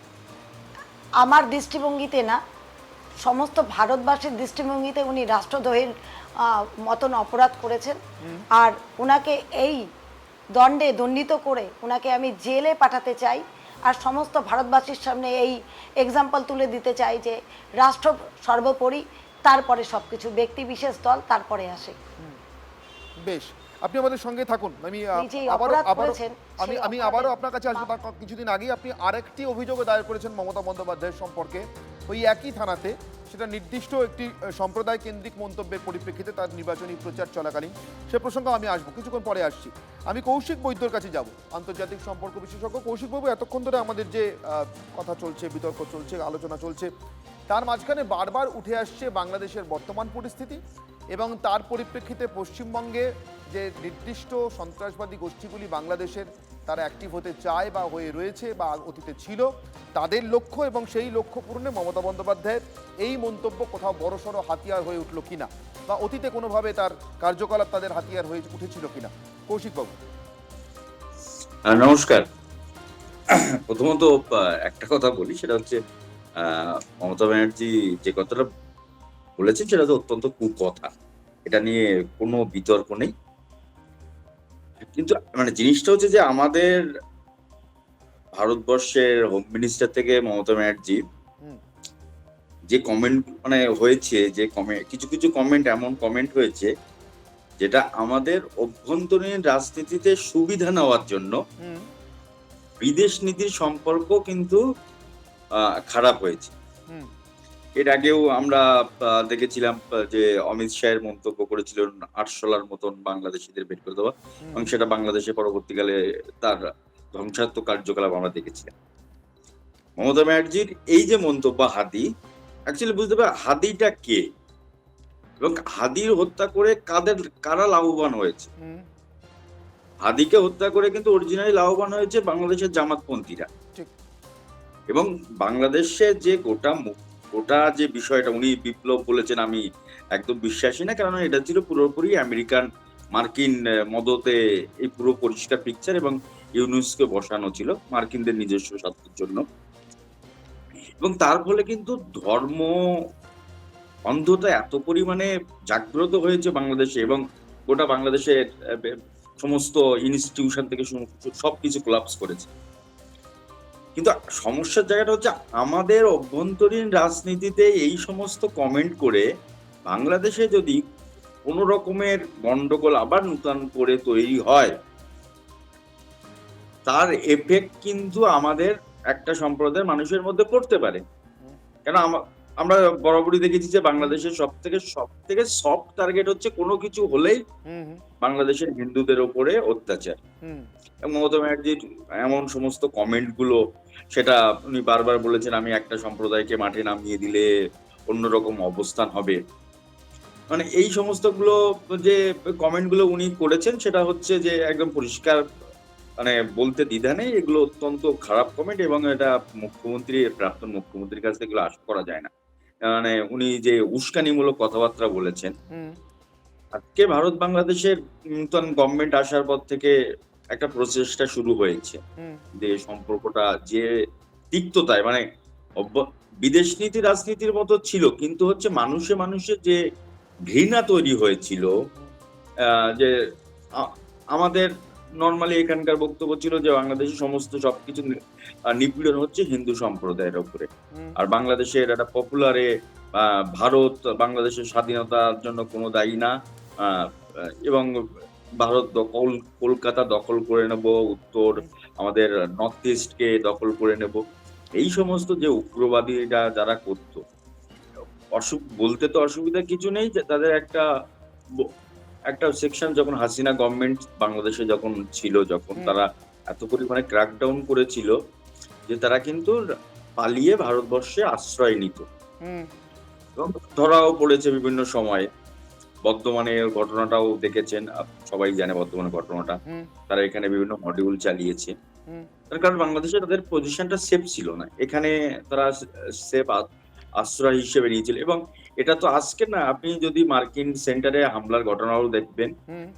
আমার দৃষ্টিভঙ্গিতে না, সমস্ত ভারতবাসীর দৃষ্টিভঙ্গিতে উনি রাষ্ট্রদ্রোহের মতন অপরাধ করেছেন। আর ওনাকে এই দণ্ডে দণ্ডিত করে ওনাকে আমি জেলে পাঠাতে চাই। আর সমস্ত ভারতবাসীর সামনে এই এক্সাম্পল তুলে দিতে চাই যে রাষ্ট্র সর্বোপরি, তারপরে সবকিছু, ব্যক্তি বিশেষ দল তারপরে আসে। বেশ, আপনি আমাদের সঙ্গে থাকুন। আমি তিনি যেই অপরাধ করেছেন, সেই আমি আবারও আপনার কাছে আসবো। তার কিছুদিন আগেই আপনি আরেকটি অভিযোগ দায়ের করেছেন মমতা বন্দ্যোপাধ্যায়ের সম্পর্কে ওই একই থানাতে, সেটা নির্দিষ্ট একটি সম্প্রদায় কেন্দ্রিক মন্তব্যের পরিপ্রেক্ষিতে তার নির্বাচনী প্রচার চলাকালীন। সে প্রসঙ্গে আমি আসবো, কিছুক্ষণ পরে আসছি। আমি কৌশিক বৈদ্যর কাছে যাব, আন্তর্জাতিক সম্পর্ক বিশেষজ্ঞ। কৌশিক বাবু, এতক্ষণ ধরে আমাদের যে কথা চলছে, বিতর্ক চলছে, আলোচনা চলছে, তার মাঝখানে বারবার উঠে আসছে বাংলাদেশের বর্তমান পরিস্থিতি এবং তার পরিপ্রেক্ষিতে পশ্চিমবঙ্গে যে নির্দিষ্ট সন্ত্রাসবাদী গোষ্ঠীগুলি বাংলাদেশের তারা অ্যাক্টিভ হতে চায় বা হয়ে রয়েছে বা অতীতে ছিল, তাদের লক্ষ্য এবং সেই লক্ষ্য পূরণে মমতা বন্দ্যোপাধ্যায়ের এই মন্তব্য কোথাও বড়সড় হাতিয়ার হয়ে উঠল কিনা, বা অতীতে কোনোভাবে তার কার্যকলাপ তাদের হাতিয়ার হয়ে উঠেছিল কিনা। কৌশিকবাবু, নমস্কার। প্রথমত একটা কথা বলি, সেটা হচ্ছে মমতা ব্যানার্জি যে কথাটা বলেছেন সেটা তো অত্যন্ত কুকথা, এটা নিয়ে কোনো বিতর্ক নেই। কিন্তু মানে জিনিসটা হচ্ছে যে আমাদের ভারতবর্ষের হোম মিনিস্টার থেকে মমতা ব্যানার্জি যে কমেন্ট মানে হয়েছে, যে কিছু কিছু কমেন্ট, এমন কমেন্ট হয়েছে যেটা আমাদের অভ্যন্তরীণ রাজনীতিতে সুবিধা নেওয়ার জন্য বিদেশ নীতির সম্পর্ক কিন্তু খারাপ হয়েছে। এর আগেও আমরা দেখেছিলাম যে অমিত শাহের মন্তব্য করেছিলেন আরশোলার মতন বাংলাদেশিদের বের করে দেওয়া, এবং সেটা বাংলাদেশে পরবর্তীকালে তার ধ্বংসাত্মক কার্যকলাপ আমরা দেখেছিলাম। মমতা ব্যানার্জির এই যে মন্তব্য হাদি, অ্যাকচুয়ালি বুঝতে হবে হাদিটা কে এবং হাদির হত্যা করে কারা লাভবান হয়েছে। হাদিকে হত্যা করে কিন্তু অরিজিনালি লাভবান হয়েছে বাংলাদেশের জামাতপন্থীরা। এবং বাংলাদেশে যে গোটা যে বিষয়টা উনি বিপ্লব বলেছেন, আমি একদম বিশ্বাসী না, কারণ এটা ছিল পুরোপুরি মার্কিন মদতে এই পুরো পরিষ্কার পিকচার, এবং ইউনুসকে বসানো ছিল মার্কিনদের নিজস্ব স্বার্থের জন্য। এবং তার ফলে কিন্তু ধর্ম অন্ধতা এত পরিমাণে জাগ্রত হয়েছে বাংলাদেশে, এবং গোটা বাংলাদেশের সমস্ত ইনস্টিটিউশন থেকে সবকিছু কোলাপস করেছে। কিন্তু সমস্যার জায়গাটা হচ্ছে আমাদের অভ্যন্তরীণ রাজনীতিতে এই সমস্ত কমেন্ট করে বাংলাদেশে যদি কোনো রকমের গন্ডগোল আবার নতুন করে তৈরি হয়, তার এফেক্ট কিন্তু আমাদের একটা সম্প্রদায়ের মানুষের মধ্যে পড়তে পারে। কেন আমরা বরাবরই দেখেছি যে বাংলাদেশের সব থেকে সফট টার্গেট হচ্ছে কোনো কিছু হলেই বাংলাদেশের হিন্দুদের ওপরে অত্যাচার। মমতা ব্যানার্জির এমন সমস্ত কমেন্ট গুলো, সেটা উনি বারবার বলেছেন আমি একটা সম্প্রদায়কে মাঠে নামিয়ে দিলে অন্যরকম অবস্থান হবে। মানে এই সমস্ত গুলো যে কমেন্ট গুলো উনি করেছেন, সেটা হচ্ছে যে একদম পরিষ্কার, মানে বলতে দ্বিধা নেই, এগুলো অত্যন্ত খারাপ কমেন্ট, এবং এটা প্রাক্তন মুখ্যমন্ত্রীর কাছ থেকে এগুলো আশা করা যায় না। মানে উনি যে উস্কানিমূলক কথাবার্তা বলেছেন, আজকে ভারত বাংলাদেশের নতুন গভর্নমেন্ট আসার পর থেকে একটা প্রচেষ্টা শুরু হয়েছে যে সম্পর্কটা যে তিক্ততায়, মানে বিদেশ নীতি রাজনীতির মতো ছিল, কিন্তু হচ্ছে মানুষের যে ঘৃণা তৈরি হয়েছিল, যে আমাদের নর্মালি এখানকার বক্তব্য ছিল যে বাংলাদেশের সমস্ত সবকিছু নিপীড়ন হচ্ছে হিন্দু সম্প্রদায়ের উপরে, আর বাংলাদেশের একটা পপুলারে ভারত বাংলাদেশের স্বাধীনতার জন্য কোনো দায়ী না, এবং ভারত কলকাতা দখল করে নেব, উত্তর আমাদের নর্থ ইস্টকে দখল করে নেব, এই সমস্ত যে উগ্রবাদীরা যারা করতো, বলতে তো অসুবিধা কিছু নেই, যে তাদের একটা সেকশন যখন হাসিনা গভর্নমেন্ট বাংলাদেশে যখন ছিল, যখন তারা এত পরিমাণে ক্র্যাকডাউন করেছিল যে তারা কিন্তু পালিয়ে ভারতবর্ষে আশ্রয় নিত, এবং ধরাও পড়েছে বিভিন্ন সময়ে। বর্ধমানের ঘটনাটাও দেখেছেন, সবাই জানে বর্ধমানের ঘটনাটা, তারা এখানে বিভিন্ন মডিউল চালিয়েছে, তার কারণ বাংলাদেশে তাদের পজিশনটা সেফ ছিল না, এখানে তারা সেফ আশ্রয় হিসেবে নিয়েছিল। এবং এটা তো আজকে না, আপনি যদি মার্কিন সেন্টারে হামলার ঘটনাও দেখবেন,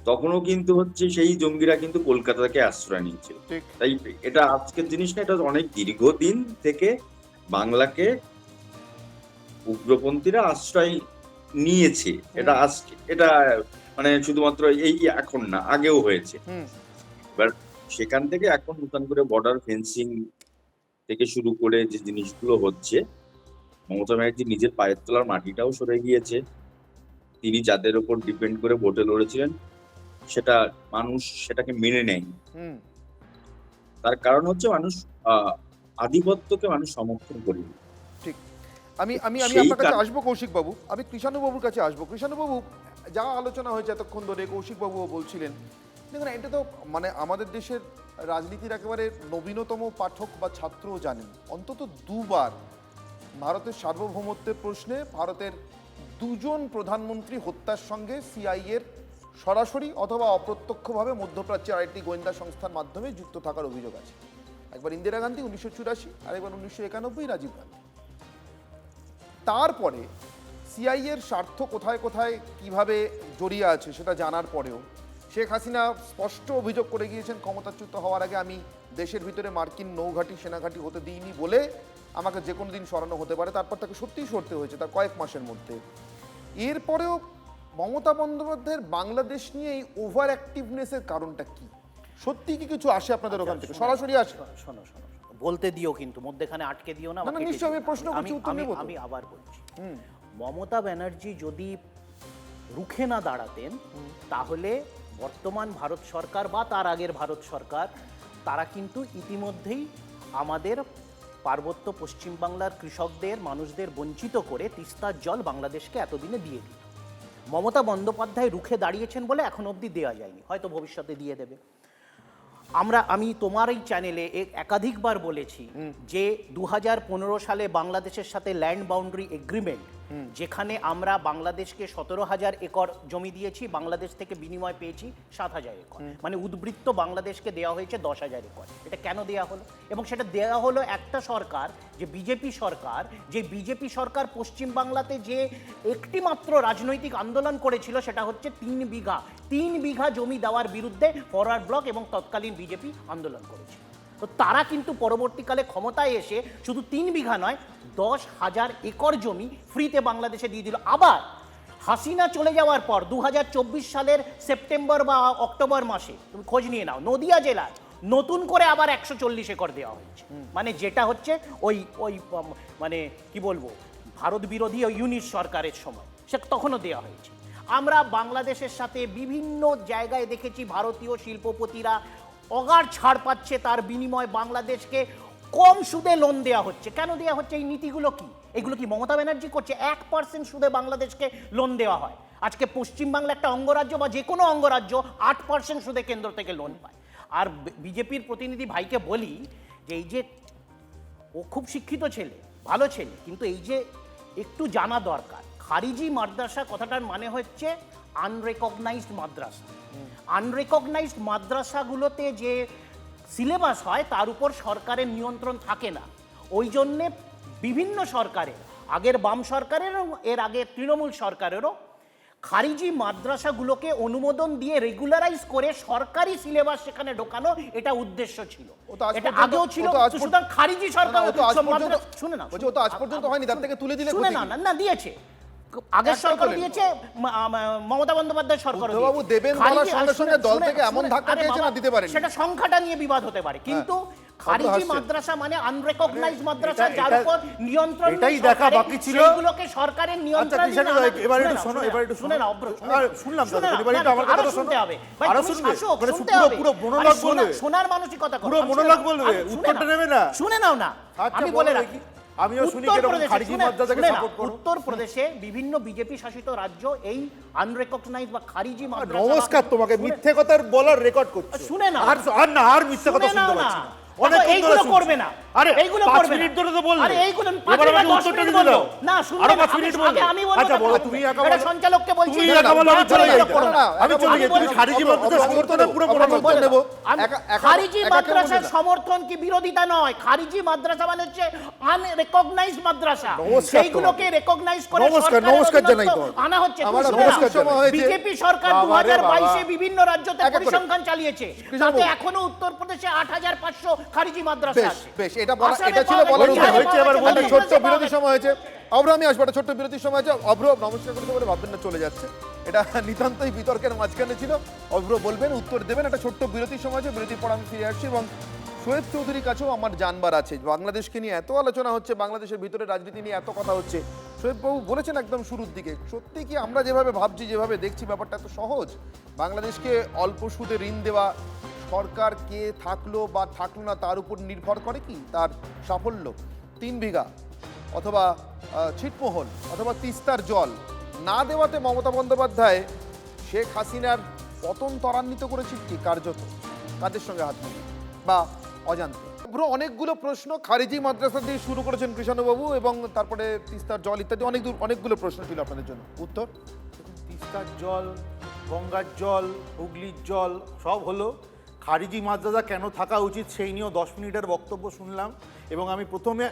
তখনও কিন্তু হচ্ছে সেই জঙ্গিরা কিন্তু কলকাতা থেকে আশ্রয় নিয়েছিল। তাই এটা আজকের জিনিস না, এটা অনেক দীর্ঘদিন থেকে বাংলাকে উগ্রপন্থীরা আশ্রয় নিয়েছে। এটা মানে শুধুমাত্র এই এখন না, আগেও হয়েছে। এবার সেখান থেকে এখন নতুন করে বর্ডার ফেন্সিং থেকে শুরু করে যে জিনিসগুলো হচ্ছে, মমতা ব্যানার্জি নিজের পায়ের তলার মাটিটাও সরে গিয়েছে। তিনি যাদের উপর ডিপেন্ড করে ভোটে লড়েছিলেন সেটা মানুষ সেটাকে মেনে নেয়নি। হুম তার কারণ হচ্ছে মানুষ আধিপত্যকে মানুষ সমর্থন করেনি। ঠিক। আমি আমি আমি সেই আপনার কাছে কারণ- আসবো কৌশিক বাবু, আমি কৃষাণুবাবুর কাছে আসবো। কৃষাণুবাবু, যা আলোচনা হয়েছে এতক্ষণ ধরে, কৌশিক বাবুও বলছিলেন, দেখুন এটা তো মানে আমাদের দেশের রাজনীতির একেবারে নবীনতম পাঠক বা ছাত্রও জানেন, অন্তত দুবার ভারতের সার্বভৌমত্বের প্রশ্নে ভারতের দুজন প্রধানমন্ত্রী হত্যার সঙ্গে সিআইএর সরাসরি অথবা অপ্রত্যক্ষভাবে মধ্যপ্রাচ্যের আরেকটি গোয়েন্দা সংস্থার মাধ্যমে যুক্ত থাকার অভিযোগ আছে। একবার ইন্দিরা গান্ধী 1984, আরেকবার 1991 রাজীব গান্ধী। তারপরে সিআইএর স্বার্থ কোথায় কোথায় কিভাবে জড়িয়ে আছে সেটা জানার পরেও শেখ হাসিনা স্পষ্ট অভিযোগ করে গিয়েছেন, ক্ষমতাচ্যুত হওয়ার আগে আমি দেশের ভিতরে মার্কিন নৌঘাঁটি সেনাঘাঁটি হতে দিইনি বলে আমাকে যে কোনো দিন সরানো হতে পারে। তারপর তাকে সত্যিই সরতে হয়েছে তার কয়েক মাসের মধ্যে। এরপরেও মমতা বন্দ্যোপাধ্যায়ের বাংলাদেশ নিয়ে এই ওভার অ্যাক্টিভনেসের কারণটা কি? সত্যি কি কিছু আসে আপনাদের ওখান থেকে, সরাসরি আসে? শোনো শোনো বলতে দিও, কিন্তু মধ্যেখানে আটকে দিও না। না, আমাকে নিশ্চয়ই আমি কেটে দিও না। প্রশ্ন করছি, উত্তর নেব তো। আমি আবার বলছি, মমতা ব্যানার্জি যদি রুখে না দাঁড়াতেন তাহলে বর্তমান ভারত সরকার বা তার আগের ভারত সরকার তারা কিন্তু ইতিমধ্যেই আমাদের পার্বত্য পশ্চিমবাংলার কৃষকদের মানুষদের বঞ্চিত করে তিস্তার জল বাংলাদেশকে এতদিনে দিয়ে দিত। মমতা বন্দ্যোপাধ্যায় রুখে দাঁড়িয়েছেন বলে এখন অবধি দেওয়া যায়নি, হয়তো ভবিষ্যতে দিয়ে দেবে। আমি তোমার এই চ্যানেলে একাধিকবার বলেছি যে 2015 সালে বাংলাদেশের সাথে ল্যান্ড বাউন্ডারি এগ্রিমেন্ট, যেখানে আমরা বাংলাদেশকে 17,000 একর জমি দিয়েছি, বাংলাদেশ থেকে বিনিময় পেয়েছি 7,000 একর, মানে উদ্বৃত্ত বাংলাদেশকে দেওয়া হয়েছে 10,000 একর। এটা কেন দেওয়া হলো? এবং সেটা দেওয়া হলো একটা সরকার, যে বিজেপি সরকার পশ্চিম বাংলাতে যে একটি মাত্র রাজনৈতিক আন্দোলন করেছিল, সেটা হচ্ছে 3 বিঘা জমি দেওয়ার বিরুদ্ধে ফরওয়ার্ড ব্লক এবং তৎকালীন বিজেপি আন্দোলন করেছে। তো তারা কিন্তু পরবর্তীকালে ক্ষমতায় এসে শুধু 3 বিঘা নয় 10,000 একর জমি ফ্রিতে বাংলাদেশে দিয়ে দিল। আবার হাসিনা চলে যাওয়ার পর 2024 সালের সেপ্টেম্বর বা অক্টোবর মাসে তুমি খোঁজ নিয়ে নাও, নদিয়া জেলায় নতুন করে আবার 140 একর দেওয়া হয়েছে। মানে যেটা হচ্ছে ওই মানে কি বলবো, ভারত বিরোধী ওই ইউনিট সরকারের সময় সে তখনও দেওয়া হয়েছে। আমরা বাংলাদেশের সাথে বিভিন্ন জায়গায় দেখেছি ভারতীয় শিল্পপতিরা অগাধ ছাড় পাচ্ছে, তার বিনিময়ে বাংলাদেশকে কম সুদে লোন দেওয়া হচ্ছে। কেন দেওয়া হচ্ছে? এই নীতিগুলো কি? এগুলো কি মমতা ব্যানার্জি করছে? 1% সুদে বাংলাদেশকে লোন দেওয়া হয়। আজকে পশ্চিমবাংলা একটা অঙ্গরাজ্য বা যে কোনো অঙ্গরাজ্য 8% সুদে কেন্দ্র থেকে লোন পায়। আর বিজেপির প্রতিনিধি ভাইকে বলি যে এই যে ও খুব শিক্ষিত ছেলে, ভালো ছেলে, কিন্তু এই যে একটু জানা দরকার, খারিজি মাদ্রাসা কথাটার মানে হচ্ছে আনরেকগনাইজড মাদ্রাসা। আনরেকগনাইজড মাদ্রাসাগুলোতে যে সিলেবাস হয় তার উপর সরকারের নিয়ন্ত্রণ থাকে না। ওই জন্যে বিভিন্ন সরকারের, আগের বাম সরকারেরও এর আগে তৃণমূল সরকারেরও খারিজি মাদ্রাসাগুলোকে অনুমোদন দিয়ে রেগুলারাইজ করে সরকারি সিলেবাস সেখানে ঢোকানো, এটা উদ্দেশ্য ছিল। এটা আগেও ছিল। সুতরাং খারিজি সরকার শুনে না, ও তো আজ পর্যন্ত হয়নি, তার থেকে তুলে দিলে শুনে না দিয়েছে, আগের সরকার দিয়েছে, মমতা বন্দ্যোপাধ্যায় সরকার বাবু দেবেন বলার সঙ্গে সঙ্গে দল থেকে এমন ধাক্কা দিয়েছে না দিতে পারেন, সেটা সংখ্যাটা নিয়ে বিবাদ হতে পারে, কিন্তু খারিজি মাদ্রাসা মানে আনরেকগনাইজড মাদ্রাসা, যার উপর নিয়ন্ত্রণ এটাই দেখা বাকি ছিল, সেগুলোকে সরকারের নিয়ন্ত্রণে এবারে একটু শোনো, শুনে না শুনলাম তো, এবারে একটু আমার কথা শুনতে হবে, আরো শুনবে, মানে পুরো মনোলগ বলবে, শোনার মানসিকতা পুরো মনোলগ বলবে, উত্তরটা নেবে না, শুনে নাও না, আমি বলে রাখি। আমিও শুনি এরকম খারিজি মাদ্রাসাকে সাপোর্ট করো। উত্তরপ্রদেশে বিভিন্ন বিজেপি শাসিত রাজ্য এই আনরেকগনাইজড বা খারিজি মাদ্রাসা। নমস্কার, তোমাকে মিথ্যে কথা বলার রেকর্ড করছো, শুনে না, আর মিথ্যে কথা শুনতে পাচ্ছি না। এইগুলো করবে না, আরে এইগুলো 5 করবে মিনিট ধরে তো বললে, আরে এইগুলো এবার আমাকে উত্তরটা দিতে দাও না, শুনবে আরো না, 5 মিনিট বলবে, আমি বলবো, আচ্ছা বলো, তুমি একা বলো, এটা সঞ্চালককে বলছি, তুমি একা বলো, আমি চলে যাই, আমি চলে যাই, তুমি খারিজি মাদ্রাসা সমর্থনে পুরো মনোনয়ন নেব। খারিজি মাদ্রাসার সমর্থন কি বিরোধিতা নয়, খারিজি মাদ্রাসা মানে হচ্ছে আনরেকগনাইজড মাদ্রাসা, সেইগুলোকে রেকগনাইজ করে নমস্কার জানাই তো আনা হচ্ছে। নমস্কার, বিজেপি সরকার 2022 এ বিভিন্ন রাজ্যতে পরিসংখ্যান চালিয়েছে, তাতে এখনো উত্তরপ্রদেশে 8,500 খারিজি মাদ্রাসা আছে। বেশ, এটা ছিল বলার উপায় হয়েছে। এবার বলি, ছোট্ট বিরতি সময় হয়েছে, অভ্র আমি আসবো, একটা ছোট্ট বিরতির সময় আছে। অভ্র নমস্কার করতে বলে ভাববেন না চলে যাচ্ছে, এটা নিতান্তই বিতর্কের মাঝখানে ছিল। অভ্র বলবেন, উত্তর দেবেন, একটা ছোট্ট বিরতির সময় আছে, বিরতির পর আমি ফিরে আসছি এবং শোয়েব চৌধুরীর কাছেও আমার জানবার আছে, বাংলাদেশকে নিয়ে এত আলোচনা হচ্ছে, বাংলাদেশের ভিতরে রাজনীতি নিয়ে এত কথা হচ্ছে। শোয়েববাবু বলেছেন একদম শুরুর দিকে, সত্যি কি আমরা যেভাবে ভাবছি, যেভাবে দেখছি, ব্যাপারটা এত সহজ? বাংলাদেশকে অল্প সুদে ঋণ দেওয়া, সরকার কে থাকলো বা থাকলো না তার উপর নির্ভর করে কি তার সাফল্য? 3 বিঘা অথবা ছিটমহল অথবা তিস্তার জল না দেওয়াতে মমতা বন্দ্যোপাধ্যায় শেখ হাসিনার পতন ত্বরান্বিত করেছেন কি কার্যত? কাদের সঙ্গে হাত মিলিয়ে বা অজান্তে? পুরো অনেকগুলো প্রশ্ন, খারিজি মাদ্রাসা দিয়ে শুরু করেছেন কৃষ্ণবাবু, এবং তারপরে তিস্তার জল ইত্যাদি অনেকগুলো প্রশ্ন ছিল আপনাদের জন্য। উত্তর? তিস্তার জল, গঙ্গার জল, হুগলির জল সব হলো। খারিজি মাদ্রাসা কেন থাকা উচিত সেই নিয়েও 10 মিনিটের বক্তব্য শুনলাম, এবং আমি প্রথমে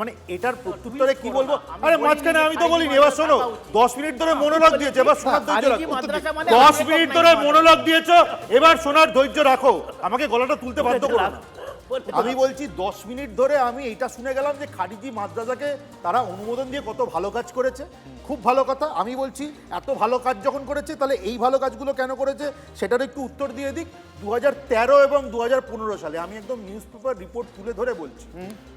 মানে এটার প্রত্যুত্তরে কি বলবো, আরে মাঝখানে আমি তো বলিনি, এবার শোনো, 10 মিনিট ধরে মনোলগ দিয়েছে, এবার শোনার ধৈর্য রাখো। 10 মিনিট ধরে মনোলগ দিয়েছো, এবার শোনার ধৈর্য রাখো, আমাকে গলাটা তুলতে বাধ্য করো না। আমি বলছি 10 মিনিট ধরে আমি এটা শুনে গেলাম যে খারিজি মাদ্রাসাকে তারা অনুমোদন দিয়ে কত ভালো কাজ করেছে, খুব ভালো কথা। আমি বলছি এত ভালো কাজ যখন করেছে তাহলে এই ভালো কাজগুলো কেন করেছে সেটার একটু উত্তর দিয়ে দিক। 2013 এবং 2015 সালে আমি একদম নিউজ পেপার রিপোর্ট তুলে ধরে বলছি,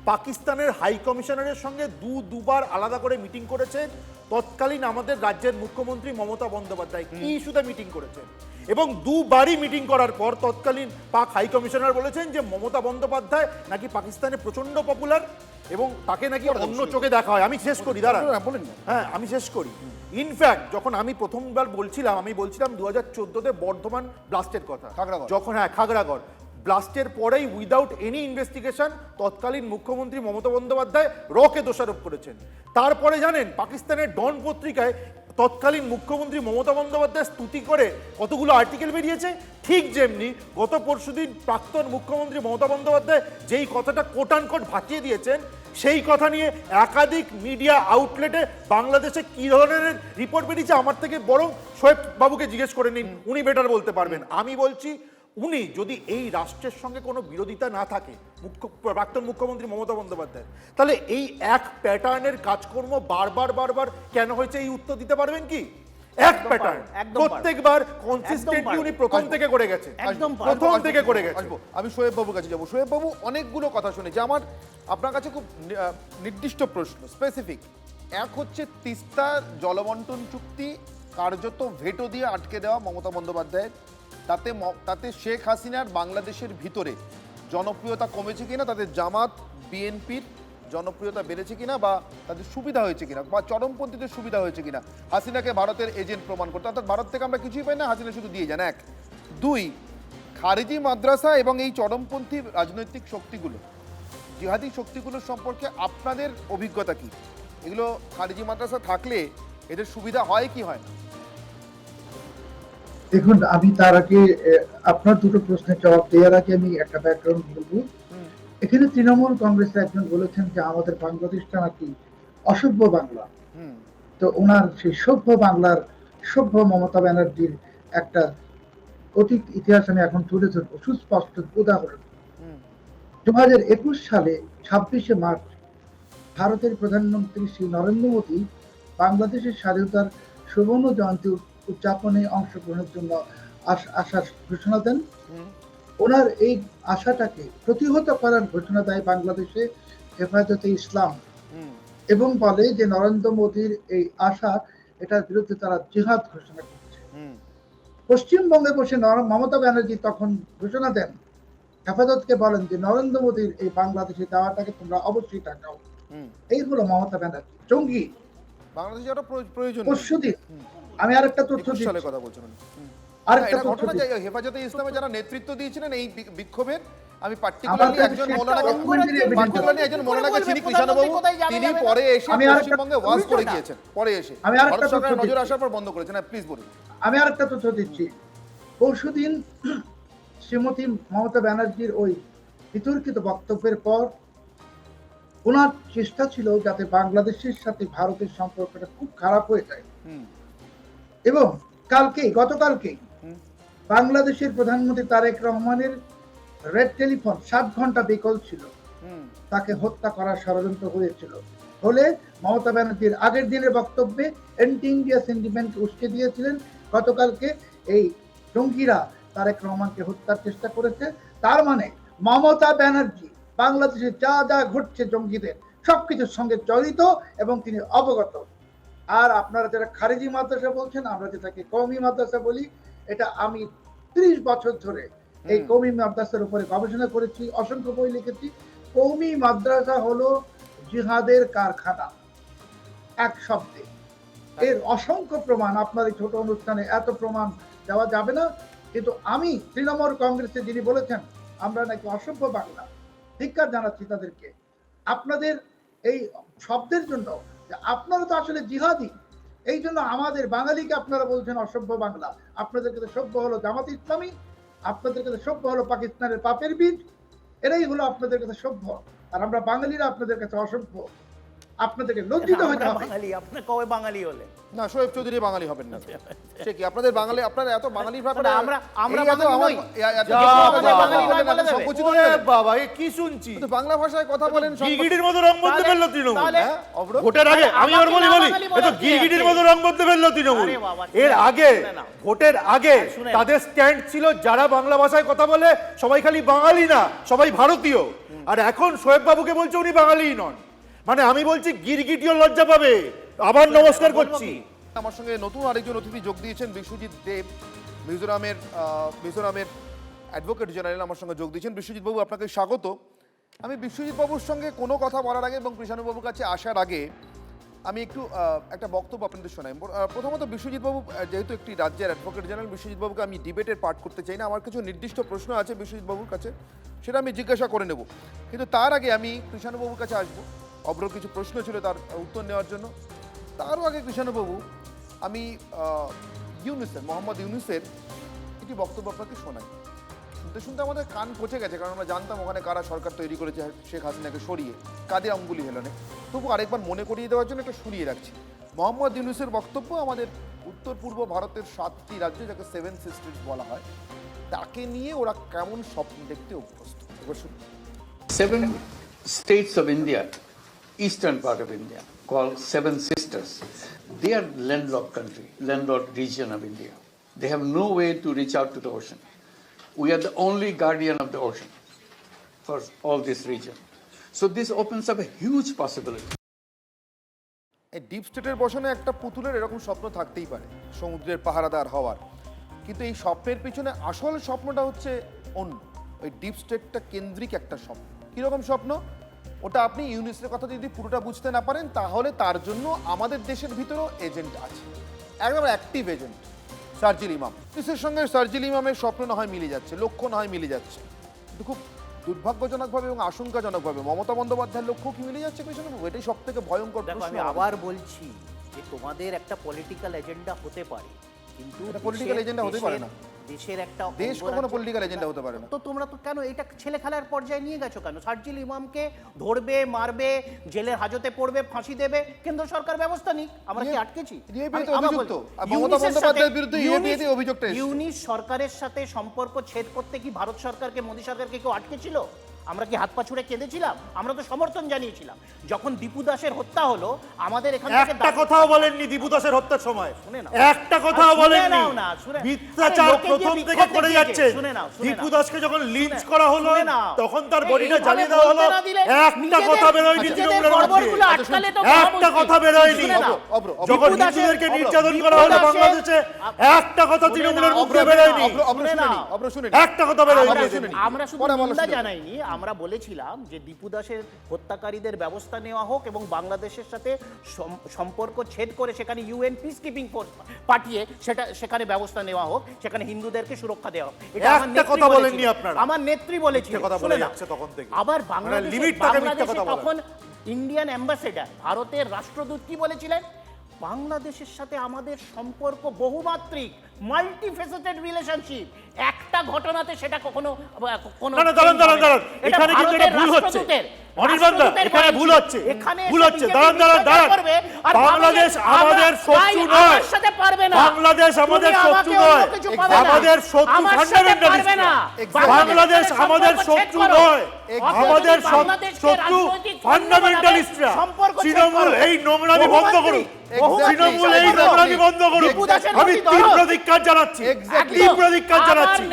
পাকিস্তানের হাই কমিশনারের সঙ্গে দুবার আলাদা করে মিটিং করেছেন তৎকালীন আমাদের রাজ্যের মুখ্যমন্ত্রী মমতা বন্দ্যোপাধ্যায়। কি ইস্যুতে মিটিং করেছেন, এবং দুবারই মিটিং করার পর তৎকালীন পাক হাই কমিশনার বলেছেন যে মমতা বন্দ্যোপাধ্যায় নাকি পাকিস্তানে প্রচন্ড পপুলার এবং তাকে নাকি অন্য চোখে দেখা হয়। আমি শেষ করি, দাঁড়ান, হ্যাঁ আমি শেষ করি। ইনফ্যাক্ট যখন আমি প্রথমবার বলছিলাম, আমি বলছিলাম 2014-তে বর্ধমান ব্লাস্টের কথা, যখন খাগড়াগড় ব্লাস্টের পরেই উইদাউট এনি ইনভেস্টিগেশন তৎকালীন মুখ্যমন্ত্রী মমতা বন্দ্যোপাধ্যায় রকে দোষারোপ করেছেন। তারপরে জানেন পাকিস্তানের ডন পত্রিকায় তৎকালীন মুখ্যমন্ত্রী মমতা বন্দ্যোপাধ্যায় স্তুতি করে কতগুলো আর্টিকেল বেরিয়েছে। ঠিক যেমনি গত পরশুদিন প্রাক্তন মুখ্যমন্ত্রী মমতা বন্দ্যোপাধ্যায় যেই কথাটা কোট আনকোট ভাসিয়ে দিয়েছেন, সেই কথা নিয়ে একাধিক মিডিয়া আউটলেটে বাংলাদেশে কি ধরনের রিপোর্ট বেরিয়েছে আমার থেকে বরং শোয়েব বাবুকে জিজ্ঞেস করে নিন, উনি বেটার বলতে পারবেন। আমি বলছি উনি যদি এই রাষ্ট্রের সঙ্গে কোনো বিরোধিতা না থাকে প্রাক্তন মুখ্যমন্ত্রী মমতা বন্দ্যোপাধ্যায়, তাহলে এই এক প্যাটার্নের কাজকর্ম বারবার কেন হয়েছে এই উত্তর দিতে পারবেন কি? এক প্যাটার্ন প্রত্যেকবার কনসিস্টেন্টলি উনি প্রথম থেকে করে গেছেন, প্রথম থেকে করে গেছেন। আমি শোয়েব বাবুর কাছে যাবো। শোয়েব বাবু, অনেকগুলো কথা শুনেছি, আমার আপনার কাছে খুব নির্দিষ্ট প্রশ্ন, স্পেসিফিক। এক হচ্ছে তিস্তা জলবন্টন চুক্তি কার্যত ভেটো দিয়ে আটকে দেওয়া মমতা বন্দ্যোপাধ্যায়ের, তাতে শেখ হাসিনার বাংলাদেশের ভিতরে জনপ্রিয়তা কমেছে কিনা, তাদের জামাত বিএনপির জনপ্রিয়তা বেড়েছে কিনা, বা তাদের সুবিধা হয়েছে কিনা, বা চরমপন্থীদের সুবিধা হয়েছে কিনা হাসিনাকে ভারতের এজেন্ট প্রমাণ করতে, অর্থাৎ ভারত থেকে আমরা কিছুই পাই না, হাসিনা শুধু দিয়ে যান। 1, 2, খারিজি মাদ্রাসা এবং এই চরমপন্থী রাজনৈতিক শক্তিগুলো, জিহাদি শক্তিগুলোর সম্পর্কে আপনাদের অভিজ্ঞতা কি? এগুলো খারিজি মাদ্রাসা থাকলে এদের সুবিধা হয় কি হয় না? দেখুন, আমি তার আগে আপনার দুটো প্রশ্নের জবাব দেওয়ার আগে আমি একটা ব্যাকগ্রাউন্ড বলবো। এখানে তৃণমূল কংগ্রেসের একজন বলেছেন যে আমাদের বাংলাদেশটা নাকি অসভ্য বাংলা। তো ওনার সেই সভ্য বাংলার সভ্য মমতা ব্যানার্জির একটা অতীত ইতিহাস আমি এখন তুলে ধরবো, সুস্পষ্ট উদাহরণ। 2021 সালে 26শে মার্চ ভারতের প্রধানমন্ত্রী শ্রী নরেন্দ্র মোদী বাংলাদেশের স্বাধীনতার সুবর্ণ জয়ন্তী উদযাপনে অংশগ্রহণের জন্য আসার ঘোষণা দেন। ওনার এই আশাটাকে প্রতিহত করার ঘোষণা দেয় বাংলাদেশে হেফাজতে ইসলাম, এবং বলে যে নরেন্দ্র মোদীর এই আশা, এটার বিরুদ্ধে তারা জিহাদ ঘোষণা করছে। পশ্চিমবঙ্গে বসে মমতা ব্যানার্জি তখন ঘোষণা দেন, হেফাজতকে বলেন যে নরেন্দ্র মোদীর এই বাংলাদেশে যাওয়াটাকে তোমরা অবশ্যই টাকাও। এই হলো মমতা ব্যানার্জি জঙ্গি। বাংলাদেশে যাওয়াটা প্রয়োজন। পরশুদিন আমি আরেকটা তথ্য দিচ্ছি, কথা বলছেন, আরেকটা ঘটনা হেফাজতে ইসলামে যারা নেতৃত্ব দিয়েছিলেন এই বিক্ষোভের, আমি পার্টিকুলারলি একজন মৌলানাকে চিনি, কৃষ্ণবাবু, তিনি পরে এসে পশ্চিমবঙ্গে ওয়াজ করে গিয়েছেন, পরে এসে ভারত সরকারের নজরে আসার পর বন্ধ করেছেন। প্লিজ বলুন। আমি আরেকটা তথ্য দিচ্ছি। পরশুদিন শ্রীমতী মমতা ব্যানার্জির ওই বিতর্কিত বক্তব্যের পর ওনার চেষ্টা ছিল যাতে বাংলাদেশের সাথে ভারতের সম্পর্কটা খুব খারাপ হয়ে যায়, এবং গতকালকেই বাংলাদেশের প্রধানমন্ত্রী তারেক রহমানের রেড টেলিফোন 7 ঘন্টা বিকল ছিল, তাকে হত্যা করার ষড়যন্ত্র হয়েছিল। হলে মমতা ব্যানার্জির আগের দিনের বক্তব্যে অ্যান্টি ইন্ডিয়া সেন্টিমেন্ট উস্কে দিয়েছিলেন। গতকালকে এই জঙ্গিরা তারেক রহমানকে হত্যার চেষ্টা করেছে, তার মানে মমতা ব্যানার্জি বাংলাদেশে যা যা ঘটছে জঙ্গিদের সবকিছুর সঙ্গে জড়িত এবং তিনি অবগত। আর আপনারা যারা খারেজি মাদ্রাসা বলছেন, আমরা যেটাকে কওমি মাদ্রাসা বলি, এটা আমি 30 বছর ধরে এই কওমি মাদ্রাসার উপরে গবেষণা করেছি, অসংখ্য বই লিখেছি। কওমি মাদ্রাসা হলো জিহাদের কারখানা, এক শব্দে। এর অসংখ্য প্রমাণ, আপনার এই ছোট অনুষ্ঠানে এত প্রমাণ দেওয়া যাবে না, কিন্তু আমি তৃণমূল কংগ্রেসে যিনি বলেছেন আমরা নাকি অসভ্য বাংলা, ধিক্কার জানাচ্ছি তাদেরকে। আপনাদের এই শব্দের জন্য, আপনারা তো আসলে জিহাদি, এই জন্য আমাদের বাঙালিকে আপনারা বলছেন অসভ্য বাংলা। আপনাদের কাছে সভ্য হলো জামাত ইসলামী, আপনাদের কাছে সভ্য হলো পাকিস্তানের পাপের বীজ, এরাই হলো আপনাদের কাছে সভ্য, আর আমরা বাঙালিরা আপনাদের কাছে অসভ্য। আপনাদেরকে লজ্জিত হতে হবে। বাঙালি আপনার কবে বাঙালি হলে? না, শোয়েব চৌধুরী বাঙালি হবেন না। সে কি আপনাদের বাঙালি, আপনারা এত বাঙালির ব্যাপারে আমরা এই এত বাঙালি আমার- নই। এত যা বাঙালি বাবা, বলেন, এত সংকুচিত হয়ে ওরে গেলেন। বাবা, এ কি শুনছি? কিন্তু বাংলা ভাষায় কথা বলেন, গিরগিটির মতো রং বদলে ফেললো তৃণমূল। তাহলে- হ্যাঁ, অব্র। ভোটের আগে আমি ওর বলি বাঙালি এ তো বলে গিরগিটির কি মতো রং বদলে ফেললো তৃণমূল। আরে বাবা, এর শুনে আগে নাও। ভোটের আগে শুনে নাও। তাদের স্ট্যান্ড ছিল যারা বাংলা ভাষায় কথা বলে সবাই খালি বাঙালি না, সবাই ভারতীয়। আর এখন শোয়েব বাবুকে বলছে উনি বাঙালিই নন। মানে আমি বলছি গিরগিটিও লজ্জা পাবে। আবার নমস্কার করছি। আমার সঙ্গে নতুন আরেকজন অতিথি যোগ দিয়েছেন, বিশ্বজিৎ দেব, মিজোরামের অ্যাডভোকেট জেনারেল আমার সঙ্গে যোগ দিয়েছেন। বিশ্বজিৎ বাবু, আপনাকে স্বাগত। আমি বিশ্বজিৎ বাবুর সঙ্গে কোনো কথা বলার আগে এবং কৃষাণু বাবুর কাছে আসার আগে আমি একটু একটা বক্তব্য আপনাদের শোনাই। প্রথমত বিশ্বজিৎ বাবু যেহেতু একটি রাজ্যের অ্যাডভোকেট জেনারেল, বিশ্বজিৎ বাবুকে আমি ডিবেটের পার্ট করতে চাই না। আমার কিছু নির্দিষ্ট প্রশ্ন আছে বিশ্বজিৎ বাবুর কাছে, সেটা আমি জিজ্ঞাসা করে নেব। কিন্তু তার আগে আমি কৃষাণু বাবুর কাছে আসবো। অব্র কিছু প্রশ্ন ছিল তার উত্তর নেওয়ার জন্য। তারও আগে কৃষাণু বাবু, আমি মোহাম্মদ ইউনুসের একটি বক্তব্য আপনাকে শোনাই। শুনতে শুনতে আমাদের কান পচে গেছে, কারণ আমরা জানতাম ওখানে কারা সরকার তৈরি করেছে শেখ হাসিনাকে সরিয়ে, কাদের অঙ্গুলি হেলনে। তবু আরেকবার মনে করিয়ে দেওয়ার জন্য একটা শুনিয়ে রাখছি। মোহাম্মদ ইউনুসের বক্তব্য আমাদের উত্তর পূর্ব ভারতের 7টি রাজ্য, যাকে 7 সিস্টার্স বলা হয়, তাকে নিয়ে ওরা কেমন স্বপ্ন দেখতে অভ্যস্ত। এবার শুনুন। 7 states of India, eastern part of India, called 7 Sisters. They are landlocked country, landlocked region of India. They have no way to reach out to the ocean. We are the only guardian of the ocean for all this region. So this opens up a huge possibility. এই ডিপ স্টেটের বসনে একটা পুতুলের এরকম স্বপ্ন থাকতেই পারে, সমুদ্রের পাহারাদার হওয়ার। কিন্তু এই স্বপ্নের পিছনে আসল স্বপ্নটা হচ্ছে অন্য। ওই ডিপ স্টেটটা কেন্দ্রিক একটা স্বপ্ন। কীরকম স্বপ্ন? ওটা আপনি ইউনুসের কথা যদি পুরোটা বুঝতে না পারেন, তাহলে তার জন্য আমাদের দেশের ভিতরেও এজেন্ট আছে, একদম অ্যাক্টিভ এজেন্ট, শারজিল ইমাম। ইউনুসের সঙ্গে শারজিল ইমামের স্বপ্ন না হয় মিলে যাচ্ছে, লক্ষ্য না হয় মিলে যাচ্ছে, কিন্তু খুব দুর্ভাগ্যজনকভাবে এবং আশঙ্কাজনকভাবে মমতা বন্দ্যোপাধ্যায়ের লক্ষ্য কি মিলে যাচ্ছে কৃষ্ণবাবু? এটাই সব থেকে ভয়ঙ্কর দেখো, প্রশ্ন। আমি আবার বলছি যে তোমাদের একটা পলিটিক্যাল এজেন্ডা হতে পারে, কিন্তু এটা political agenda হতে পারে না। দেশের একটা দেশ কখনো পলিটিক্যাল এজেন্ডা হতে পারে না। তো তোমরা তো কেন এটা ছেলে খেলার পর্যায়ে নিয়ে গেছো কেন? শারজিল ইমামকে ধরবে, মারবে, জেলের হাজতে পড়বে, ফাঁসি দেবে, কেন্দ্র সরকার ব্যবস্থা নিক। আমরা কি আটকেছি? অভিযুক্ত মমতা বন্দ্যোপাধ্যায়ের বিরুদ্ধে ইউপিএতে অভিযোগটা এসেছে। ইউনিস সরকারের সাথে সম্পর্ক ছেদ করতে কি ভারত সরকারকে, মোদী সরকারকে কেউ আটকেছিল? আমরা কি হাত পা ছুড়ে কেঁদেছিলাম? আমরা তো সমর্থন জানিয়েছিলাম। যখন দীপু দাসের হত্যা হলো, আমাদের এখান থেকে একটা কথাও বলেননি দীপু দাসের হত্যার সময়, শুনে নাও। একটা কথাও শুনে বলেননি। নাও না, শুনে- মিথ্যাচার আরে লোকে গিয়ে প্রথম থেকে বিক্ষোভ করে দেখিয়েছে। যাচ্ছে। শুনে নাও, শুনে দীপু নাও। দাসকে যখন লিঞ্চ করা হলো, শুনে নাও। তখন তার এই বডিটা এইভাবে জ্বালিয়ে দেওয়া হলো, বলতে না দিলে একটা নিজেদের- কথা বেরোয়নি নিজেদের তৃণমূলের গড়বড়গুলো মধ্যে। আটকালে তো একটা কথা বেরোয়নি। শুনে নাও। যখন দীপু দাসের- হিন্দুদেরকে অব্র, নির্যাতন দীপু করা হলো দাসের- বাংলাদেশে, একটা কথা শুনে তৃণমূলের নাও, মুখে অব্র, বেরোয়নি। শুনে নাও। একটা কথা বেরোয়নি। আমরা শুধু নিন্দা জানাইনি, আমরা বলেছিলাম যে দীপু দাসের হত্যাকারীদের ব্যবস্থা নেওয়া হোক এবং বাংলাদেশের সাথে সম্পর্ক ছেদ করে সেখানে ইউএন পিস কিপিং ফোর্স পাঠিয়ে সেখানে ব্যবস্থা নেওয়া হোক, সেখানে হিন্দুদেরকে সুরক্ষা দেওয়া হোক। এটা আমার একটা নেত্রী কথা বলেছিলেন। বলেননি আপনারা। আমার নেত্রী বলেছিল। কথা বলে শুনে নাও। যাচ্ছে তখন থেকে। আবার লিমিট বাংলাদেশে থাকে মিথ্যা কথা বলার। তখন ইন্ডিয়ান অ্যাম্বাসেডার, ভারতের রাষ্ট্রদূত কি বলেছিলেন? বাংলাদেশের সাথে আমাদের সম্পর্ক বহুমাত্রিক, মাল্টিফেসেটেড রিলেশনশিপ। একটা ঘটনাতে সেটা কখনো না, দাঁড়ান, এখানে কিন্তু এটা ভুল হচ্ছে। অনির্বাণ দা, এখানে ভুল হচ্ছে, ভুল হচ্ছে। দাঁড়ান। বাংলাদেশ আমাদের শত্রু নয়, বাংলাদেশ আমাদের শত্রু নয়, আমাদের শত্রু ফান্ডামেন্টালিস্টরা। বাংলাদেশ আমাদের শত্রু নয়, আমাদের শত্রু ফান্ডামেন্টালিস্টরা। তৃণমূল এই নোংরামি বন্ধ করুন। তৃণমূল এই নোংরামি বন্ধ করুন। আমি তীব্র ধিক্কার জানাচ্ছি, তীব্র ধিক্কার জানাচ্ছি,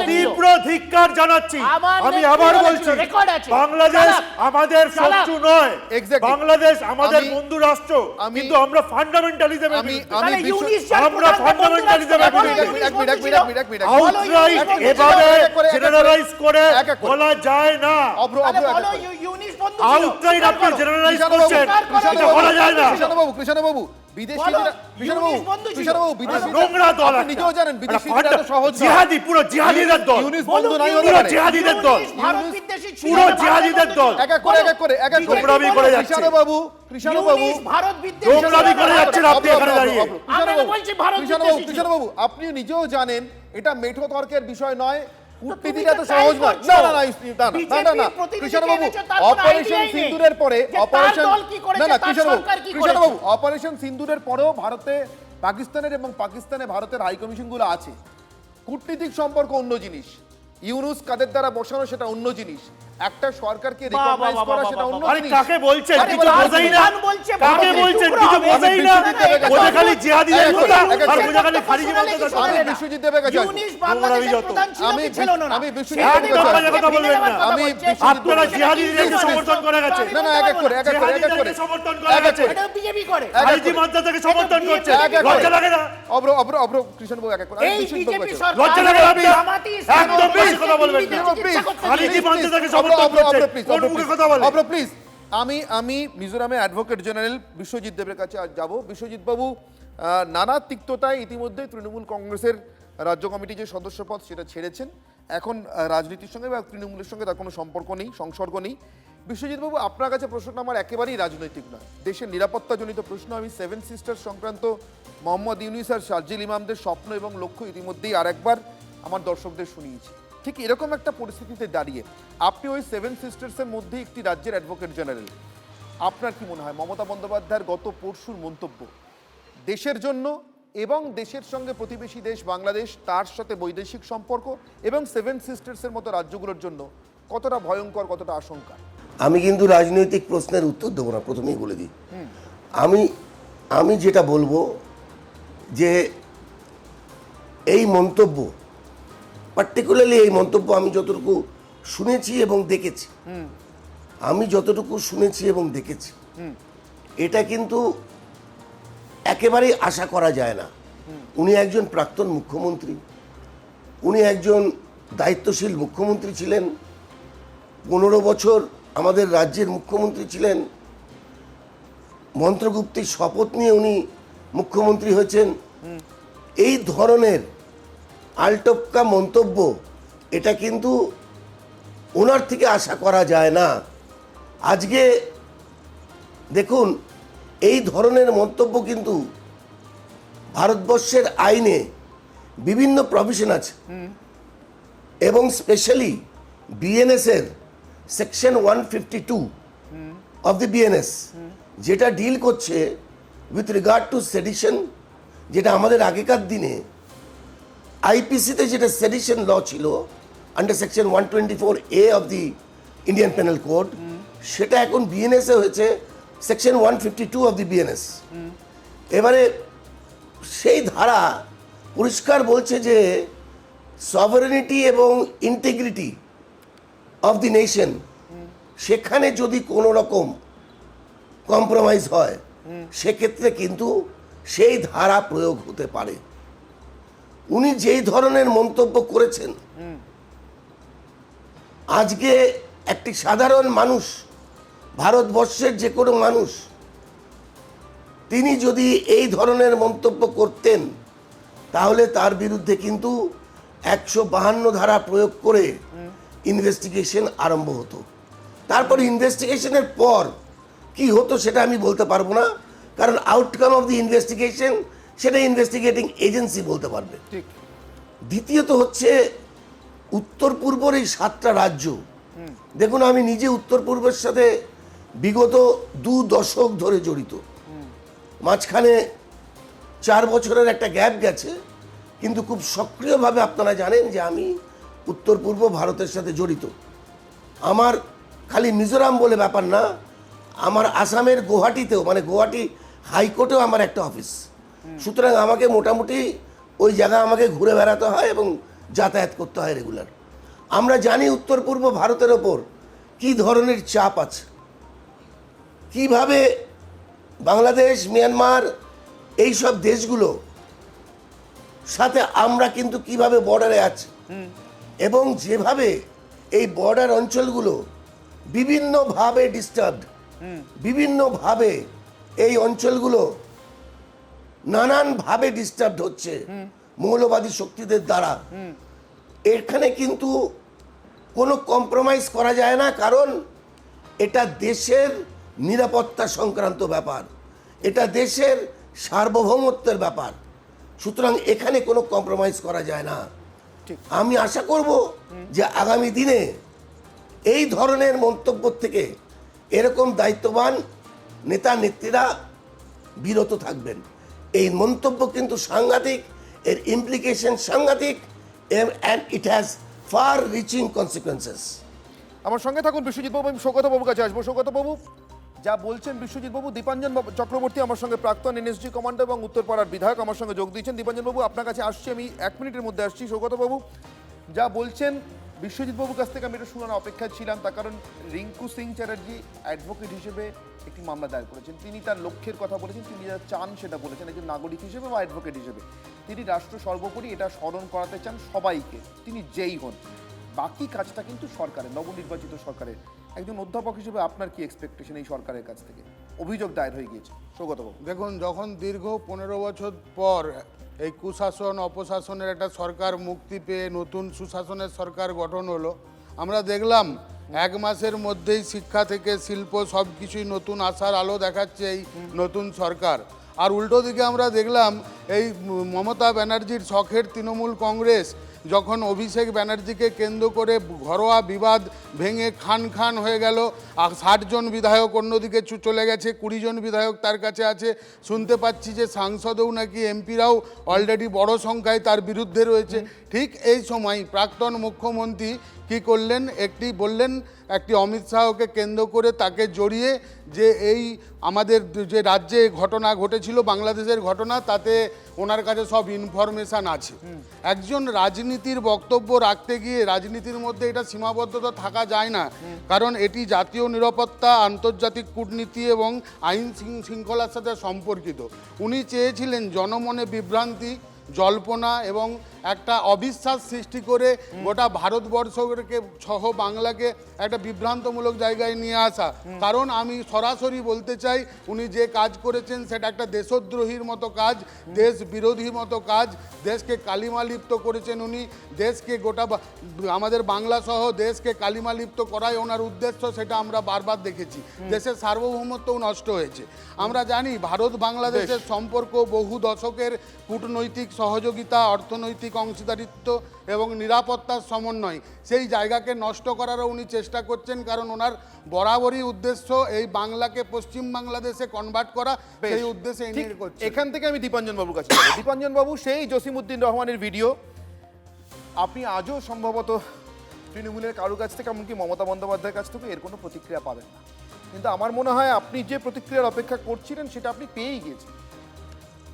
তীব্র ধিক্কার জানাচ্ছি। আমি আবার বলছি, বাংলাদেশ আমাদের শত্রু নয়, বাংলাদেশ আমাদের বন্ধু রাষ্ট্র, কিন্তু আমরা ফান্ডামেন্টালিজমের বিরুদ্ধে। আমরা ফান্ডামেন্টালিজমের বিরুদ্ধে। আউটরাইট এভাবে জেনারেলাইজ করে বলা যায় না। আউটরাইট আপনি জেনারেলাইজ করছেন, এটা বলা যায় না। কৃষ্ণবাবু নোংরা দল, নিজেও জানেন বিদেশিরা এত সহজ নয়। জিহাদি, পুরো জিহাদিদের দল, পুরো জিহাদিদের দল, পুরো জিহাদিদের দল। এক এক করে নোংরামি করে যাচ্ছে। কৃষ্ণবাবু নোংরামি করে যাচ্ছেন আপনি এখানে দাঁড়িয়ে। কৃষ্ণবাবু আপনি নিজেও জানেন এটা মেঠো তর্কের বিষয় নয়, কূটনীতিটা তো সহজ নয়। না না না না না কৃষ্ণবাবু, অপারেশন সিন্দুরের পরে কৃষ্ণবাবু অপারেশন সিন্দুরের পরেও ভারতে পাকিস্তানের এবং পাকিস্তানে ভারতের হাই কমিশনগুলো আছে। কূটনীতিক সম্পর্ক অন্য জিনিস, ইউনুস কাদের দ্বারা বসানো সেটা অন্য জিনিস, একটা সরকারকে রিকগনাইজ করা সেটা অন্য জিনিস। কাকে বলছেন কিছু বোঝাই না, কাকে বলছেন কিছু বোঝাই না। ওটা খালি জিহাদিদের কথা আর ওটা খালি খারিজি বলতে কথা। আমি বিশ্বজিৎ দেবের কাছে আমি বিশ্বজিৎ দেবের কথা বলবেন না। আমি আপনারা জিহাদিদেরকে সমর্থন করে গেছে। না না এক এক করে সমর্থন করে গেছে, এটা বিজেপি করে, খারিজি মাদ্রাসাকে সমর্থন করছে। লজ্জা লাগে না? অব্র কৃষ্ণবাবু এক এক করে এই বিজেপি সরকার লজ্জা লাগে না? জামাতি একদম বেশি কথা বলবেন না। খারিজি মাদ্রাসাকে সমর্থন করছে, কোন মুখে কথা বলে? প্লিজ আমি মিজোরামে অ্যাডভোকেট জেনারেল বিশ্বজিৎ দেবের কাছে আজ যাব। বিশ্বজিৎ বাবু, নানা তিক্ততায় ইতিমধ্যে তৃণমূল কংগ্রেসের রাজ্য কমিটি যে সদস্য পদ সেটা ছেড়েছেন, এখন রাজনীতির সঙ্গে বা তৃণমূলের সঙ্গে তার কোনো সম্পর্ক নেই, সংসর্গ নেই। বিশ্বজিৎ বাবু, আপনার কাছে প্রশ্নটা আমার একেবারেই রাজনৈতিক নয়, দেশের নিরাপত্তাজনিত প্রশ্ন। আমি সেভেন সিস্টার সংক্রান্ত মোহাম্মদ ইউনুস আর শারজিল ইমামদের স্বপ্ন এবং লক্ষ্য ইতিমধ্যেই আরেকবার আমার দর্শকদের শুনিয়েছি। ঠিক এরকম একটা পরিস্থিতিতে দাঁড়িয়ে আপনি ওই সেভেন সিস্টার্সের মধ্যে একটি রাজ্যের অ্যাডভোকেট জেনারেল, আপনার কি মনে হয় মমতা বন্দ্যোপাধ্যায়ের গত পরশুর মন্তব্য দেশের জন্য এবং দেশের সঙ্গে প্রতিবেশী দেশ বাংলাদেশ, তার সাথে বৈদেশিক সম্পর্ক এবং সেভেন সিস্টার্সের মতো রাজ্যগুলোর জন্য কতটা ভয়ঙ্কর, কতটা আশঙ্কা? আমি কিন্তু রাজনৈতিক প্রশ্নের উত্তর দেবো না, প্রথমেই বলে দিই। আমি যেটা বলবো যে এই মন্তব্য, পার্টিকুলারলি এই মন্তব্য আমি যতটুকু শুনেছি এবং দেখেছি, এটা কিন্তু একেবারেই আশা করা যায় না। উনি একজন প্রাক্তন মুখ্যমন্ত্রী, উনি একজন দায়িত্বশীল মুখ্যমন্ত্রী ছিলেন, 15 বছর আমাদের রাজ্যের মুখ্যমন্ত্রী ছিলেন, মন্ত্রগুপ্তির শপথ নিয়ে উনি মুখ্যমন্ত্রী হয়েছেন। এই ধরনের আলটপকা মন্তব্য এটা কিন্তু ওনার থেকে আশা করা যায় না। আজকে দেখুন, এই ধরনের মন্তব্য কিন্তু ভারতবর্ষের আইনে বিভিন্ন প্রভিশন আছে এবং স্পেশালি বিএনএস এর সেকশন 152 অফ দি বিএনএস যেটা ডিল করছে উইথ রিগার্ড টু সেডিশন, যেটা আমাদের আগেকার দিনে আইপিসিতে যেটা সেডিশন ল ছিল under section 124A of the Indian penal code, সেটা এখন বিএনএসে হয়েছে সেকশন 152 অফ দি বিএনএস। এবারে সেই ধারা পরিষ্কার বলছে যে সভারেনিটি এবং ইন্টিগ্রিটি অফ দি নেশন, সেখানে যদি কোনো রকম কম্প্রোমাইজ হয় সেক্ষেত্রে কিন্তু সেই ধারা প্রয়োগ হতে পারে। উনি যেই ধরনের মন্তব্য করেছেন, আজকে একটি সাধারণ মানুষ, ভারতবর্ষের যে কোনো মানুষ, তিনি যদি এই ধরনের মন্তব্য করতেন তাহলে তার বিরুদ্ধে কিন্তু 152 ধারা প্রয়োগ করে ইনভেস্টিগেশন আরম্ভ হতো। তারপর ইনভেস্টিগেশনের পর কি হতো সেটা আমি বলতে পারবো না, কারণ আউটকাম অফ দি ইনভেস্টিগেশন সেটা ইনভেস্টিগেটিং এজেন্সি বলতে পারবে। দ্বিতীয়ত হচ্ছে উত্তর পূর্বের এই 7টা রাজ্য, দেখুন আমি নিজে উত্তর পূর্বের সাথে বিগত 2 দশক ধরে জড়িত, মাঝখানে 4 বছরের একটা গ্যাপ গেছে, কিন্তু খুব সক্রিয়ভাবে আপনারা জানেন যে আমি উত্তর পূর্ব ভারতের সাথে জড়িত। আমার খালি মিজোরাম বলে ব্যাপার না, আমার আসামের গুয়াহাটিতেও, মানে গুয়াহাটি হাইকোর্টেও আমার একটা অফিস, সুতরাং আমাকে মোটামুটি ওই জায়গা আমাকে ঘুরে বেড়াতে হয় এবং যাতায়াত করতে হয় রেগুলার। আমরা জানি উত্তর পূর্ব ভারতের ওপর কী ধরনের চাপ আছে, কিভাবে বাংলাদেশ, মিয়ানমার এইসব দেশগুলো সাথে আমরা কিন্তু কিভাবে বর্ডারে আছি, এবং যেভাবে এই বর্ডার অঞ্চলগুলো বিভিন্নভাবে ডিস্টার্বড, বিভিন্নভাবে এই অঞ্চলগুলো নানানভাবে ডিস্টার্বড হচ্ছে মৌলবাদী শক্তিদের দ্বারা। এখানে কিন্তু কোনো কম্প্রোমাইজ করা যায় না, কারণ এটা দেশের নিরাপত্তা সংক্রান্ত ব্যাপার, এটা দেশের সার্বভৌমত্বের ব্যাপার, সুতরাং এখানে কোনো কম্প্রোমাইজ করা যায় না। আমি আশা করব যে আগামী দিনে এই ধরনের মন্তব্য থেকে এরকম দায়িত্ববান নেতা নেত্রীরা বিরত থাকবেন। এই মন্তব্য কিন্তু সাংঘাতিক, এর ইমপ্লিকেশন সাংঘাতিক, and it has far reaching consequences. আমার সঙ্গে থাকুন বিশ্বজিৎ বাবু, আমি সৌগত বাবুর কাছে আসবো। সৌগত বাবু, যা বলছেন বিশ্বজিৎ বাবু, দীপাঞ্জন চক্রবর্তী আমার সঙ্গে প্রাক্তন এনএসজি কমান্ডার এবং উত্তরপাড়ার বিধায়ক আমার সঙ্গে যোগ দিয়েছেন। দীপাঞ্জন বাবু, আপনার কাছে আসছি, আমি 1 মিনিটের মধ্যে আসছি। সৌগত বাবু, যা বলছেন বিশ্বজিৎ বাবুর কাছ থেকে আমি এটা শোনার অপেক্ষায় ছিলাম, তার কারণ রিঙ্কু সিং চ্যাটার্জি অ্যাডভোকেট হিসেবে একটি মামলা দায়ের করেছেন। তিনি তার লক্ষ্যের কথা বলেছেন, তিনি যা চান সেটা বলেছেন একজন নাগরিক হিসেবে বা অ্যাডভোকেট হিসেবে। তিনি রাষ্ট্র সর্বোপরি এটা স্মরণ করাতে চান সবাইকে, তিনি যেই হন। বাকি কাজটা কিন্তু সরকারের, নবনির্বাচিত সরকারের। একজন অধ্যাপক হিসেবে আপনার কি এক্সপেকটেশন এই সরকারের কাছ থেকে? অভিযোগ দায়ের হয়ে গিয়েছে। সৌগত বাবু, দেখুন, যখন দীর্ঘ 15 বছর পর এই কুশাসন অপশাসনের একটা সরকার মুক্তি পেয়ে নতুন সুশাসনের সরকার গঠন হলো, আমরা দেখলাম 1 মাসের মধ্যেই শিক্ষা থেকে শিল্প সব কিছুই নতুন আশার আলো দেখাচ্ছে এই নতুন সরকার। আর উল্টো দিকে আমরা দেখলাম এই মমতা ব্যানার্জির শখের তৃণমূল কংগ্রেস যখন অভিষেক ব্যানার্জিকে কেন্দ্র করে ঘরোয়া বিবাদ ভেঙে খান খান হয়ে গেল। আর 60 জন বিধায়ক অন্যদিকে চলে গেছে, 20 জন বিধায়ক তার কাছে আছে। শুনতে পাচ্ছি যে সাংসদেও নাকি এমপিরাও অলরেডি বড় সংখ্যায় তার বিরুদ্ধে রয়েছে। ঠিক এই সময় প্রাক্তন মুখ্যমন্ত্রী কি করলেন, বললেন একটি অমিত শাহকে কেন্দ্র করে তাকে জড়িয়ে যে এই আমাদের যে রাজ্যে ঘটনা ঘটেছিল, বাংলাদেশের ঘটনা, তাতে ওনার কাছে সব ইনফরমেশান আছে। একজন রাজনীতির বক্তব্য রাখতে গিয়ে রাজনীতির মধ্যে এটা সীমাবদ্ধতা থাকা যায় না, কারণ এটি জাতীয় নিরাপত্তা, আন্তর্জাতিক কূটনীতি এবং আইন শৃঙ্খলার সাথে সম্পর্কিত। উনি চেয়েছিলেন জনমনে বিভ্রান্তি, জল্পনা এবং একটা অবিশ্বাস সৃষ্টি করে গোটা ভারতবর্ষকে সহ বাংলাকে একটা বিভ্রান্তমূলক জায়গায় নিয়ে আসা। কারণ আমি সরাসরি বলতে চাই, উনি যে কাজ করেছেন সেটা একটা দেশদ্রোহীর মতো কাজ, দেশ বিরোধী মতো কাজ। দেশকে কালিমালিপ্ত করেছেন উনি, দেশকে গোটা আমাদের বাংলা সহ দেশকে কালিমালিপ্ত করাই ওনার উদ্দেশ্য, সেটা আমরা বারবার দেখেছি। দেশের সার্বভৌমত্বও নষ্ট হয়েছে। আমরা জানি ভারত বাংলাদেশের সম্পর্ক বহু দশকের কূটনৈতিক সহযোগিতা, অর্থনৈতিক অংশীদারিত্ব এবং নিরাপত্তার সমন্বয়, সেই জায়গাকে নষ্ট করারও উনি চেষ্টা করছেন, কারণ ওনার বরাবরই উদ্দেশ্য এই বাংলাকে পশ্চিম বাংলাদেশে কনভার্ট করা, সেই উদ্দেশ্যে ইনি করছেন। এখান থেকে আমি দীপাঞ্জন বাবুর কাছে যাব। দীপাঞ্জন বাবু, সেই জসিমউদ্দিন রহমানের ভিডিও আপনি আজও সম্ভবত তৃণমূলের কারোর কাছ থেকে, এমনকি মমতা বন্দ্যোপাধ্যায়ের কাছ থেকে এর কোনো প্রতিক্রিয়া পাবেন না, কিন্তু আমার মনে হয় আপনি যে প্রতিক্রিয়ার অপেক্ষা করছিলেন সেটা আপনি পেয়েই গিয়েছেন।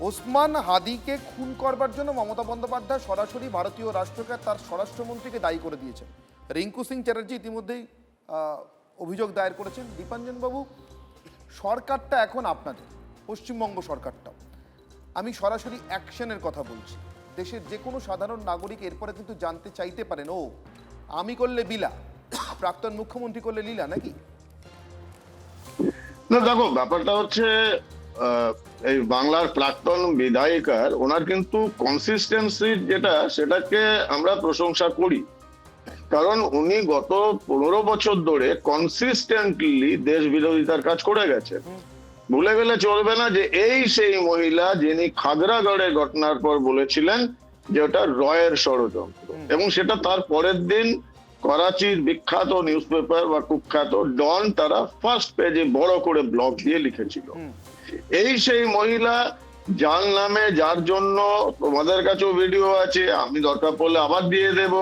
ওসমান হাদিকে খুন করবার জন্য মমতা বন্দ্যোপাধ্যায় সরাসরি ভারতীয় রাষ্ট্রকে, তার স্বরাষ্ট্রমন্ত্রীকে দায়ী করে দিয়েছেন। রিঙ্কু সিং চ্যাটার্জি ইতিমধ্যেই অভিযোগ দায়ের করেছেন। দীপাঞ্জন বাবু, সরকারটা এখন আপনাদের, পশ্চিমবঙ্গ সরকারটাও, আমি সরাসরি অ্যাকশনের কথা বলছি। দেশের যে কোনো সাধারণ নাগরিক এরপরে কিন্তু জানতে চাইতে পারেন, ও আমি করলে বিলা, প্রাক্তন মুখ্যমন্ত্রী করলে লীলা নাকি? না দেখো, ব্যাপারটা হচ্ছে এই বাংলার প্রাক্তন বিধায়িকার, ওনার কিন্তু কনসিস্টেন্সি যেটা, সেটাকে আমরা প্রশংসা করি, কারণ উনি গত 15 বছর ধরে কনসিস্টেন্টলি দেশ বিরোধিতার কাজ করে গেছেন। ভুলে গেলে চলবে না যে এই সেই মহিলা যিনি খাগড়াগড়ের ঘটনার পর বলেছিলেন যে ওটা রয়ের ষড়যন্ত্র, এবং সেটা তার পরের দিন করাচির বিখ্যাত নিউজ পেপার বা কুখ্যাত ডন তারা ফার্স্ট পেজে বড় করে ব্লগ দিয়ে লিখেছিল। এই সেই মহিলা যার নামে, যার জন্য তোমাদের কাছেও ভিডিও আছে, আমি দরকার পড়লে আবার দিয়ে দেব,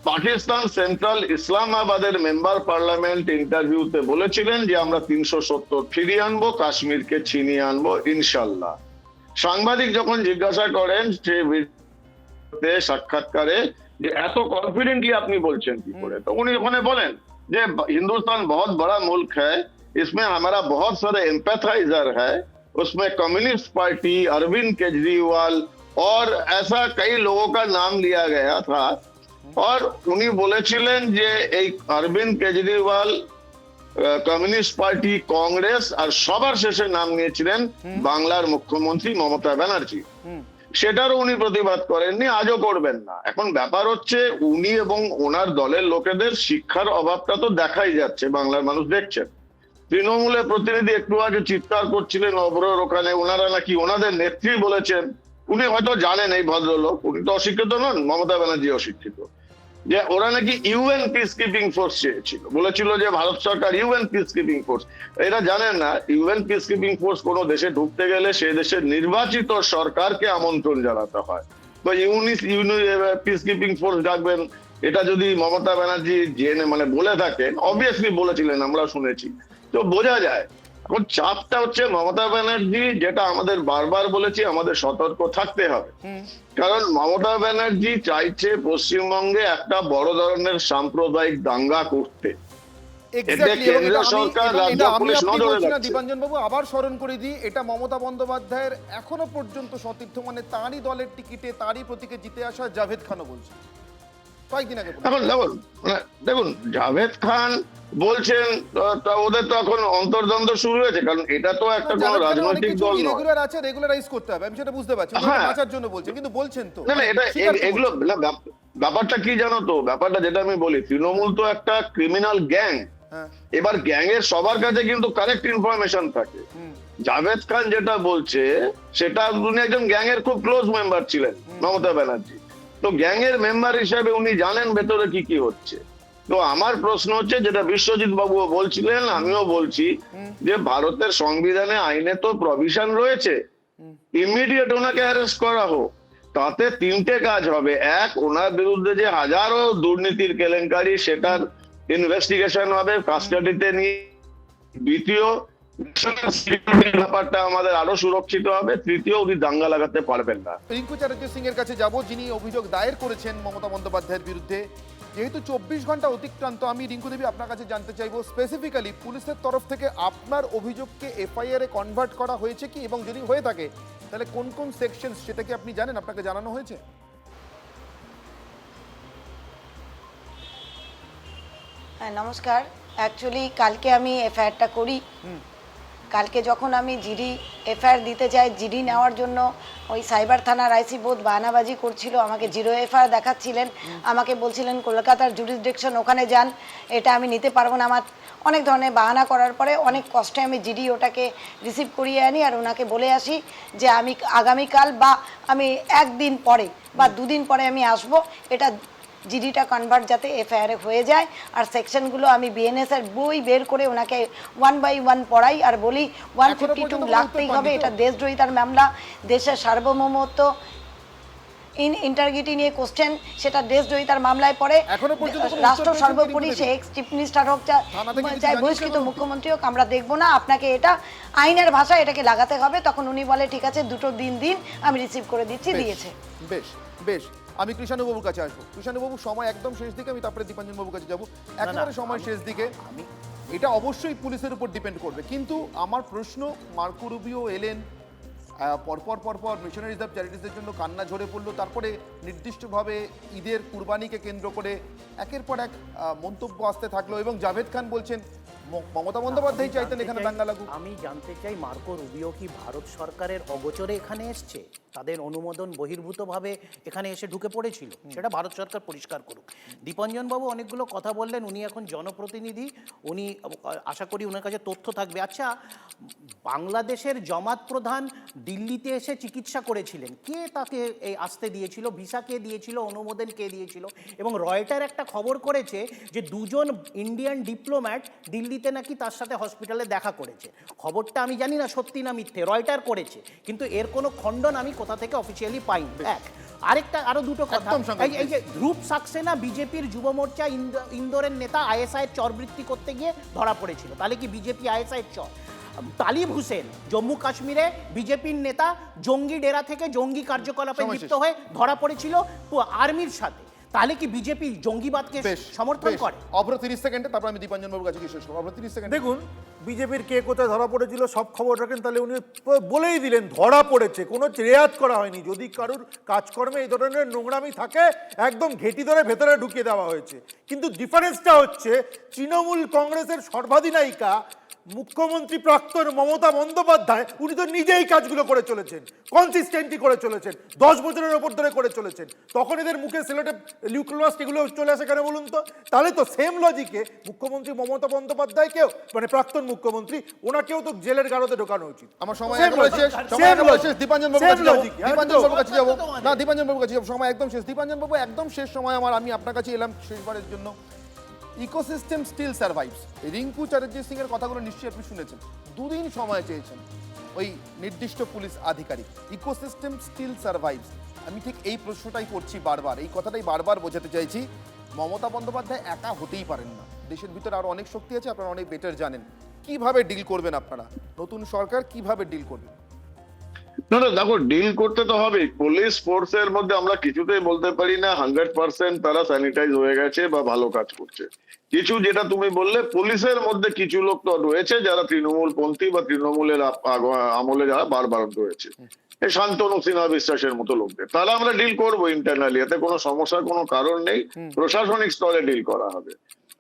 পাকিস্তান সেন্ট্রাল ইসলামাবাদের মেম্বার পার্লামেন্ট ইন্টারভিউতে বলেছিলেন যে আমরা 370 ফিরিয়ে আনবো, কাশ্মীরকে ছিনিয়ে আনবো ইনশাল্লাহ। সাংবাদিক যখন জিজ্ঞাসা করেন সে সাক্ষাৎকারে যে এত কনফিডেন্টলি আপনি বলছেন কি করে, তো উনি ওখানে বলেন যে हिंदुस्तान बहुत बड़ा मुल्क है, इसमें हमारा बहुत सारे एम्पैथाइजर है, उसमें कम्युनिस्ट पार्टी, अरविंद केजरीवाल और ऐसा कई लोगों का नाम लिया गया था। और উনি বলেছিলেন যে এই অরবিন্দ কেজরিওয়াল, কমিউনিস্ট পার্টি, কংগ্রেস আর সবার শেষে নাম নিয়েছিলেন বাংলার মুখ্যমন্ত্রী মমতা ব্যানার্জি। সেটারও উনি প্রতিবাদ করেননি, আজও করবেন না। এখন ব্যাপার হচ্ছে উনি এবং ওনার দলের লোকেদের শিক্ষার অভাবটা তো দেখাই যাচ্ছে, বাংলার মানুষ দেখছেন। তৃণমূলের প্রতিনিধি একটু আগে চিৎকার করছিলেন অবরোধ, ওখানে ওনারা নাকি ওনাদের নেত্রী বলেছেন। উনি হয়তো জানেন এই ভদ্রলোক, উনি তো অশিক্ষিত নন, মমতা ব্যানার্জি অশিক্ষিত, যে ওরা নাকি ইউএন পিস কিপিং ফোর্স চেয়েছিল, বলেছিল যে ভারত সরকার ইউএন পিস কিপিং ফোর্স। এরা জানেন না ইউএন পিস কিপিং ফোর্স কোনো দেশে ঢুকতে গেলে সেই দেশের নির্বাচিত সরকারকে আমন্ত্রণ জানাতে হয়। তো পিস কিপিং ফোর্স ডাকবেন, এটা যদি মমতা ব্যানার্জি জেনে মানে বলে থাকেন, অবভিয়াসলি বলেছিলেন, আমরা শুনেছি, তো বোঝা যায়। এখন চাপটা হচ্ছে মমতা ব্যানার্জি, যেটা আমাদের বারবার বলেছি, আমাদের সতর্ক থাকতে হবে। কারণ মমতা ব্যানার্জি চাইছে পশ্চিমবঙ্গে একটা বড় ধরনের সাম্প্রদায়িক দাঙ্গা করতে। দীপাঞ্জন বাবু আবার স্মরণ করে দিই, এটা মমতা বন্দ্যোপাধ্যায়ের এখনো পর্যন্ত সতীর্থ, মানে তারই দলের টিকিটে তারই প্রতীকে জিতে আসা জাভেদ খানও বলছে কয়েকদিন আগে। দেখুন জাভেদ খান বলছেন, ওদের তো এখন অন্তর্দ্বন্দ্ব শুরু হয়েছে, কারণ এটা তো একটা কোনো রাজনৈতিক দল নয়। রেগুলার আছে, রেগুলারাইজ করতে হবে, আমি সেটা বুঝতে পারছি, বাঁচার জন্য বলছেন, কিন্তু বলছেন তো না এটা এগুলো ব্যাপারটা কি জানো তো, ব্যাপারটা যেটা আমি বলি, তৃণমূল তো একটা ক্রিমিনাল গ্যাং। এবার গ্যাং এর সবার কাছে কিন্তু কারেক্ট ইনফরমেশন থাকে। জাভেদ খান যেটা বলছে সেটা উনি একজন গ্যাং এর খুব ক্লোজ মেম্বার ছিলেন মমতা ব্যানার্জি, তো গ্যাং এর মেম্বার হিসেবে উনি জানেন ভেতরে কি কি হচ্ছে। তো আমার প্রশ্ন হচ্ছে, যেটা বিশ্বজিৎ বাবুও বলছিলেন, আমিও বলছি, যে ভারতের সংবিধানে আইনে তো প্রভিশন রয়েছে, ইমিডিয়েট ওনাকে অ্যারেস্ট করা হোক। তাতে তিনটে কাজ হবে: এক, ওনার বিরুদ্ধে যে হাজারো দুর্নীতির কেলেঙ্কারি সেটার ইনভেস্টিগেশন হবে কাস্টাডিতে নিয়ে। দ্বিতীয়, ব্যাপারটা আমাদের আরো সুরক্ষিত হবে। তৃতীয়, উনি দাঙ্গা লাগাতে পারবেন না। রিঙ্কু চ্যাটার্জি সিং এর কাছে যাব, যিনি অভিযোগ দায়ের করেছেন মমতা বন্দ্যোপাধ্যায়ের বিরুদ্ধে। যেহেতু 24 ঘন্টা অতিক্রান্ত, আমি রিঙ্কু দেবী আপনার কাছে জানতে চাইবো, স্পেসিফিক্যালি পুলিশের তরফ থেকে আপনার অভিযোগকে এফআইআর এ কনভার্ট করা হয়েছে কি, এবং যদি হয়ে থাকে তাহলে কোন কোন সেকশন, সেটা কি আপনি জানেন, আপনাকে জানানো হয়েছে? হ্যাঁ নমস্কার, অ্যাকচুয়ালি কালকে আমি এফআইআরটা করি। কালকে যখন আমি জিডি এফআইআর দিতে যাই, জিডি নেওয়ার জন্য ওই সাইবার থানার আইসি বোধ বাহানাবাজি করছিল, আমাকে 0 এফআইআর দেখাচ্ছিলেন, আমাকে বলছিলেন কলকাতার জুরিসডিকশন, ওখানে যান, এটা আমি নিতে পারবো না। আমার অনেক ধরনের বাহানা করার পরে অনেক কষ্টে আমি জিডি ওটাকে রিসিভ করিয়ে আনি, আর ওনাকে বলে আসি যে আমি আগামীকাল বা আমি একদিন পরে বা 2 দিন পরে আমি আসবো, এটা জিডিটা কনভার্ট যাতে এফআইআরে হয়ে যায়। আর সেকশনগুলো আমি বিএনএস এর বই বের করে ওনাকে 1 বাই 1 পড়াই, আর বলি 152 লাগতেই হবে, এটা দেশদ্রোহিতার মামলা, দেশের সার্বভৌমত্ব ইন্টারগ্রিটি নিয়ে কোশ্চেন, সেটা দেশদ্রোহিতার মামলায় পড়ে। রাষ্ট্র সর্বোপরি, সে এক্স চিফ মিনিস্টার হোক, চাই বহিষ্কৃত মুখ্যমন্ত্রী হোক, আমরা দেখবো না, আপনাকে এটা আইনের ভাষায় এটাকে লাগাতে হবে। তখন উনি বলে ঠিক আছে, 2 দিন আমি রিসিভ করে দিচ্ছি, দিয়েছে। বেশ বেশ, আমি কৃষ্ণবাবুর কাছে আসবো। কৃষ্ণবাবু, সময় একদম শেষ দিকে, আমি তারপরে দীপাঞ্জন বাবুর কাছে যাবো। একেবারে সময় শেষ দিকে, এটা অবশ্যই পুলিশের উপর ডিপেন্ড করবে, কিন্তু আমার প্রশ্ন, মার্কো রুবিও এলেন, পরপর মিশনারি রিজার্ভ চ্যারিটিসের জন্য কান্না ঝরে পড়লো, তারপরে নির্দিষ্টভাবে ঈদের কুরবানিকে কেন্দ্র করে একের পর এক মন্তব্য আসতে থাকলো, এবং জাভেদ খান বলছেন মমতা বন্দ্যোপাধ্যায় চাইতেন এখানে দাঙ্গা লাগুক। আমি জানতে চাই, মার্কো রুবিও কি ভারত সরকারের অগোচরে এখানে এসছে, তাদের অনুমোদন বহির্ভূতভাবে এখানে এসে ঢুকে পড়েছিল? সেটা ভারত সরকার পরিষ্কার করুক। দীপাঞ্জন বাবু অনেকগুলো কথা বললেন, উনি এখন জনপ্রতিনিধি, উনি আশা করি ওনার কাছে তথ্য থাকবে। আচ্ছা, বাংলাদেশের জামাত প্রধান দিল্লিতে এসে চিকিৎসা করেছিলেন, কে তাকে এই আসতে দিয়েছিল, ভিসা কে দিয়েছিল, অনুমোদন কে দিয়েছিল? এবং রয়টার একটা খবর করেছে যে 2 ইন্ডিয়ান ডিপ্লোম্যাট দিল্লিতে দিল্লিতে নাকি তার সাথে হসপিটালে দেখা করেছে। খবরটা আমি জানি না সত্যি না মিথ্যে, রয়টার করেছে, কিন্তু এর কোনো খণ্ডন আমি কোথা থেকে অফিসিয়ালি পাইনি। এক আরেকটা আরো দুটো কথা, এই যে ধ্রুব সাক্সেনা বিজেপির যুব মোর্চা ইন্দোরের নেতা আইএসআই এর চরবৃত্তি করতে গিয়ে ধরা পড়েছিল, তাহলে কি বিজেপি আইএসআই এর চর? তালিব হোসেন জম্মু কাশ্মীরে বিজেপির নেতা জঙ্গি ডেরা থেকে জঙ্গি কার্যকলাপে লিপ্ত হয়ে ধরা পড়েছিল আর্মির সাথে, তাহলে কি বিজেপি জঙ্গিবাদকে সমর্থন করে? অভ্র 30 সেকেন্ডে, তারপর আমি দীপাঞ্জন বাবুর কাছে গিয়ে শেষ করব। অভ্র 30 সেকেন্ড। দেখুন, বিজেপির কে কোথায় ধরা পড়েছিল সব খবর রাখেন, তাহলে উনি বলেই দিলেন ধরা পড়েছে, কোনো রেয়াত করা হয়নি। যদি কারুর কাজকর্মে এই ধরনের নোংরামি থাকে একদম ঘেঁটি ধরে ভেতরে ঢুকিয়ে দেওয়া হয়েছে। কিন্তু ডিফারেন্সটা হচ্ছে তৃণমূল কংগ্রেসের সর্বাধিনায়িকা মুখ্যমন্ত্রী প্রাক্তন মমতা বন্দ্যোপাধ্যায়, উনি তো নিজেই কাজগুলো করে চলেছেন, কনসিস্টেন্টলি করে চলেছেন, 10 বছরের ওপর ধরে করে চলেছেন। তখন এদের মুখে সিলেটে লিউক্লোলাস এগুলো চলে আসে কেন বলুন তো? তাহলে তো সেম লজিকে মুখ্যমন্ত্রী মমতা বন্দ্যোপাধ্যায়কেও, মানে প্রাক্তন মুখ্যমন্ত্রী, ওনাকেও তো জেলের গারদে ঢোকানো উচিত। আমার সময় একেবারে শেষ, সময় একেবারে শেষ। দীপাঞ্জন বাবুর কাছে যাব, দীপাঞ্জন বাবুর কাছে যাব, না দীপাঞ্জন বাবুর কাছে যাব, সময় একদম শেষ। দীপাঞ্জন বাবু, একদম শেষ সময় আমার, আমি আপনার কাছে এলাম শেষবারের জন্য। ইকোসিস্টেম স্টিল সার্ভাইভস, রিঙ্কু চ্যাটার্জি সিং এর কথাগুলো নিশ্চয়ই আপনি শুনেছেন। 2 দিন সময় চেয়েছেন ওই নির্দিষ্ট পুলিশ আধিকারিক। ইকোসিস্টেম স্টিল সার্ভাইভস, আমি ঠিক এই প্রশ্নটাই করছি বারবার, এই কথাটাই বারবার বোঝাতে চাইছি। মমতা বন্দ্যোপাধ্যায় একা হতেই পারেন না, দেশের ভিতরে আরো অনেক শক্তি আছে, আপনারা অনেক বেটার জানেন। কিভাবে ডিল করবেন আপনারা, নতুন সরকার কিভাবে ডিল করবে? না না, দেখো, ডিল করতে তো হবে। পুলিশ ফোর্সের মধ্যে আমরা কিছুতেই বলতে পারি না 100% তারা স্যানিটাইজ হয়ে গেছে বা ভালো কাজ করছে। কিছু, যেটা তুমি বললে, পুলিশের মধ্যে কিছু লোক তো রয়েছে যারা তৃণমূল পন্থী বা তৃণমূলের আমলে যারা বারবার রয়েছে, এই শান্তনু সিনহা বিশ্বাসের মতো লোকদের, তারা আমরা ডিল করবো ইন্টারনালি, এতে কোনো সমস্যার কোনো কারণ নেই। প্রশাসনিক স্তরে ডিল করা হবে।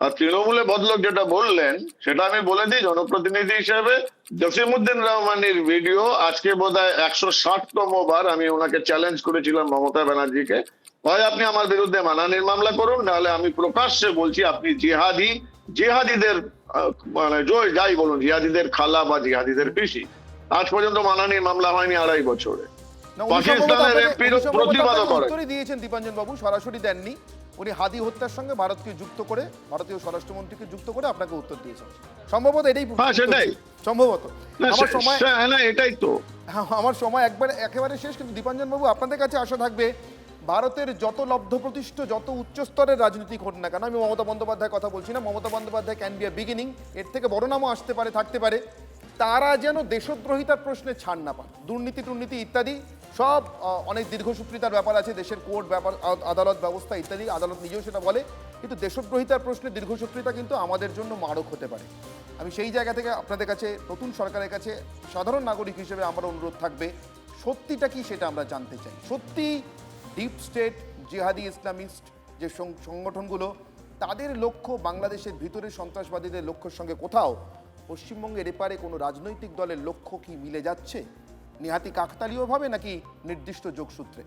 আর তৃণমূলে বদলোক যেটা বললেন, সেটা আমি বলে দিই, জনপ্রতিনিধি হিসেবে জসিমউদ্দিন রহমানের ভিডিও আজকে বোধহয় 160তম বার আমি ওনাকে চ্যালেঞ্জ করেছিলাম, মমতা ব্যানার্জিকে, হয় আপনি আমার বিরুদ্ধে মানহানির মামলা করুন, নাহলে আমি প্রকাশ্যে বলছি আপনি জিহাদিদের মানে যাই বলুন, জিহাদিদের খালা বা জিহাদিদের পিসি। আজ পর্যন্ত মানহানির মামলা হয়নি 2.5 বছরে। পাকিস্তানের এমপির প্রতিবাদও করেন। উত্তরই দিয়েছেন দীপাঞ্জন বাবু, সরাসরি দেননি। উনি হাদি হত্যার সঙ্গে ভারতকে যুক্ত করে, ভারতীয় স্বরাষ্ট্রমন্ত্রীকে যুক্ত করে আপনাকে উত্তর দিয়েছেন। সম্ভবত এটাই সেটাই সম্ভবত। আমার সময়, এটাই তো আমার সময় একেবারে শেষ। কিন্তু দীপাঞ্জন বাবু, আপনাদের কাছে আশা থাকবে, ভারতের যত লব্ধপ্রতিষ্ঠ, যত উচ্চ স্তরের রাজনীতি হোক না কেন, আমি মমতা বন্দ্যোপাধ্যায়ের কথা বলছি না, Mamata Bandyopadhyay can B A beginning, এর থেকে বড় নামও আসতে পারে, থাকতে পারে, তারা যেন দেশদ্রোহিতার প্রশ্নে ছাড় না পান। দুর্নীতি ইত্যাদি সব অনেক দীর্ঘসূত্রিতার ব্যাপার আছে, দেশের কোর্ট ব্যাপার, আদালত ব্যবস্থা ইত্যাদি, আদালত নিজেও সেটা বলে, কিন্তু দেশদ্রোহিতার প্রশ্নে দীর্ঘসূত্রিতা কিন্তু আমাদের জন্য মারক হতে পারে। আমি সেই জায়গা থেকে আপনাদের কাছে, নতুন সরকারের কাছে সাধারণ নাগরিক হিসেবে আমার অনুরোধ থাকবে, সত্যিটা কি সেটা আমরা জানতে চাই। সত্যি ডিপ স্টেট, জিহাদি ইসলামিস্ট যে সংগঠনগুলো, তাদের লক্ষ্য বাংলাদেশের ভিতরে সন্ত্রাসবাদীদের লক্ষ্যের সঙ্গে কোথাও পশ্চিমবঙ্গের এপারে কোনো রাজনৈতিক দলের লক্ষ্য কি মিলে যাচ্ছে, নিহাতি কাকতালীয়ভাবে নাকি নির্দিষ্ট যোগসূত্রে?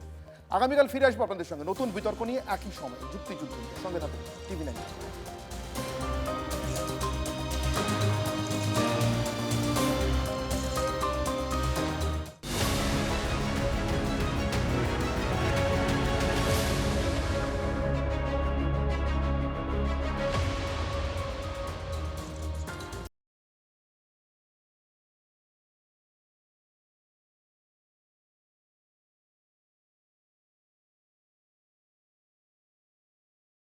আগামীকাল ফিরে আসবো আপনাদের সঙ্গে নতুন বিতর্ক নিয়ে, একই সময় যুক্তিযুদ্ধ নিয়ে। সঙ্গে থাকুন টিভি 9।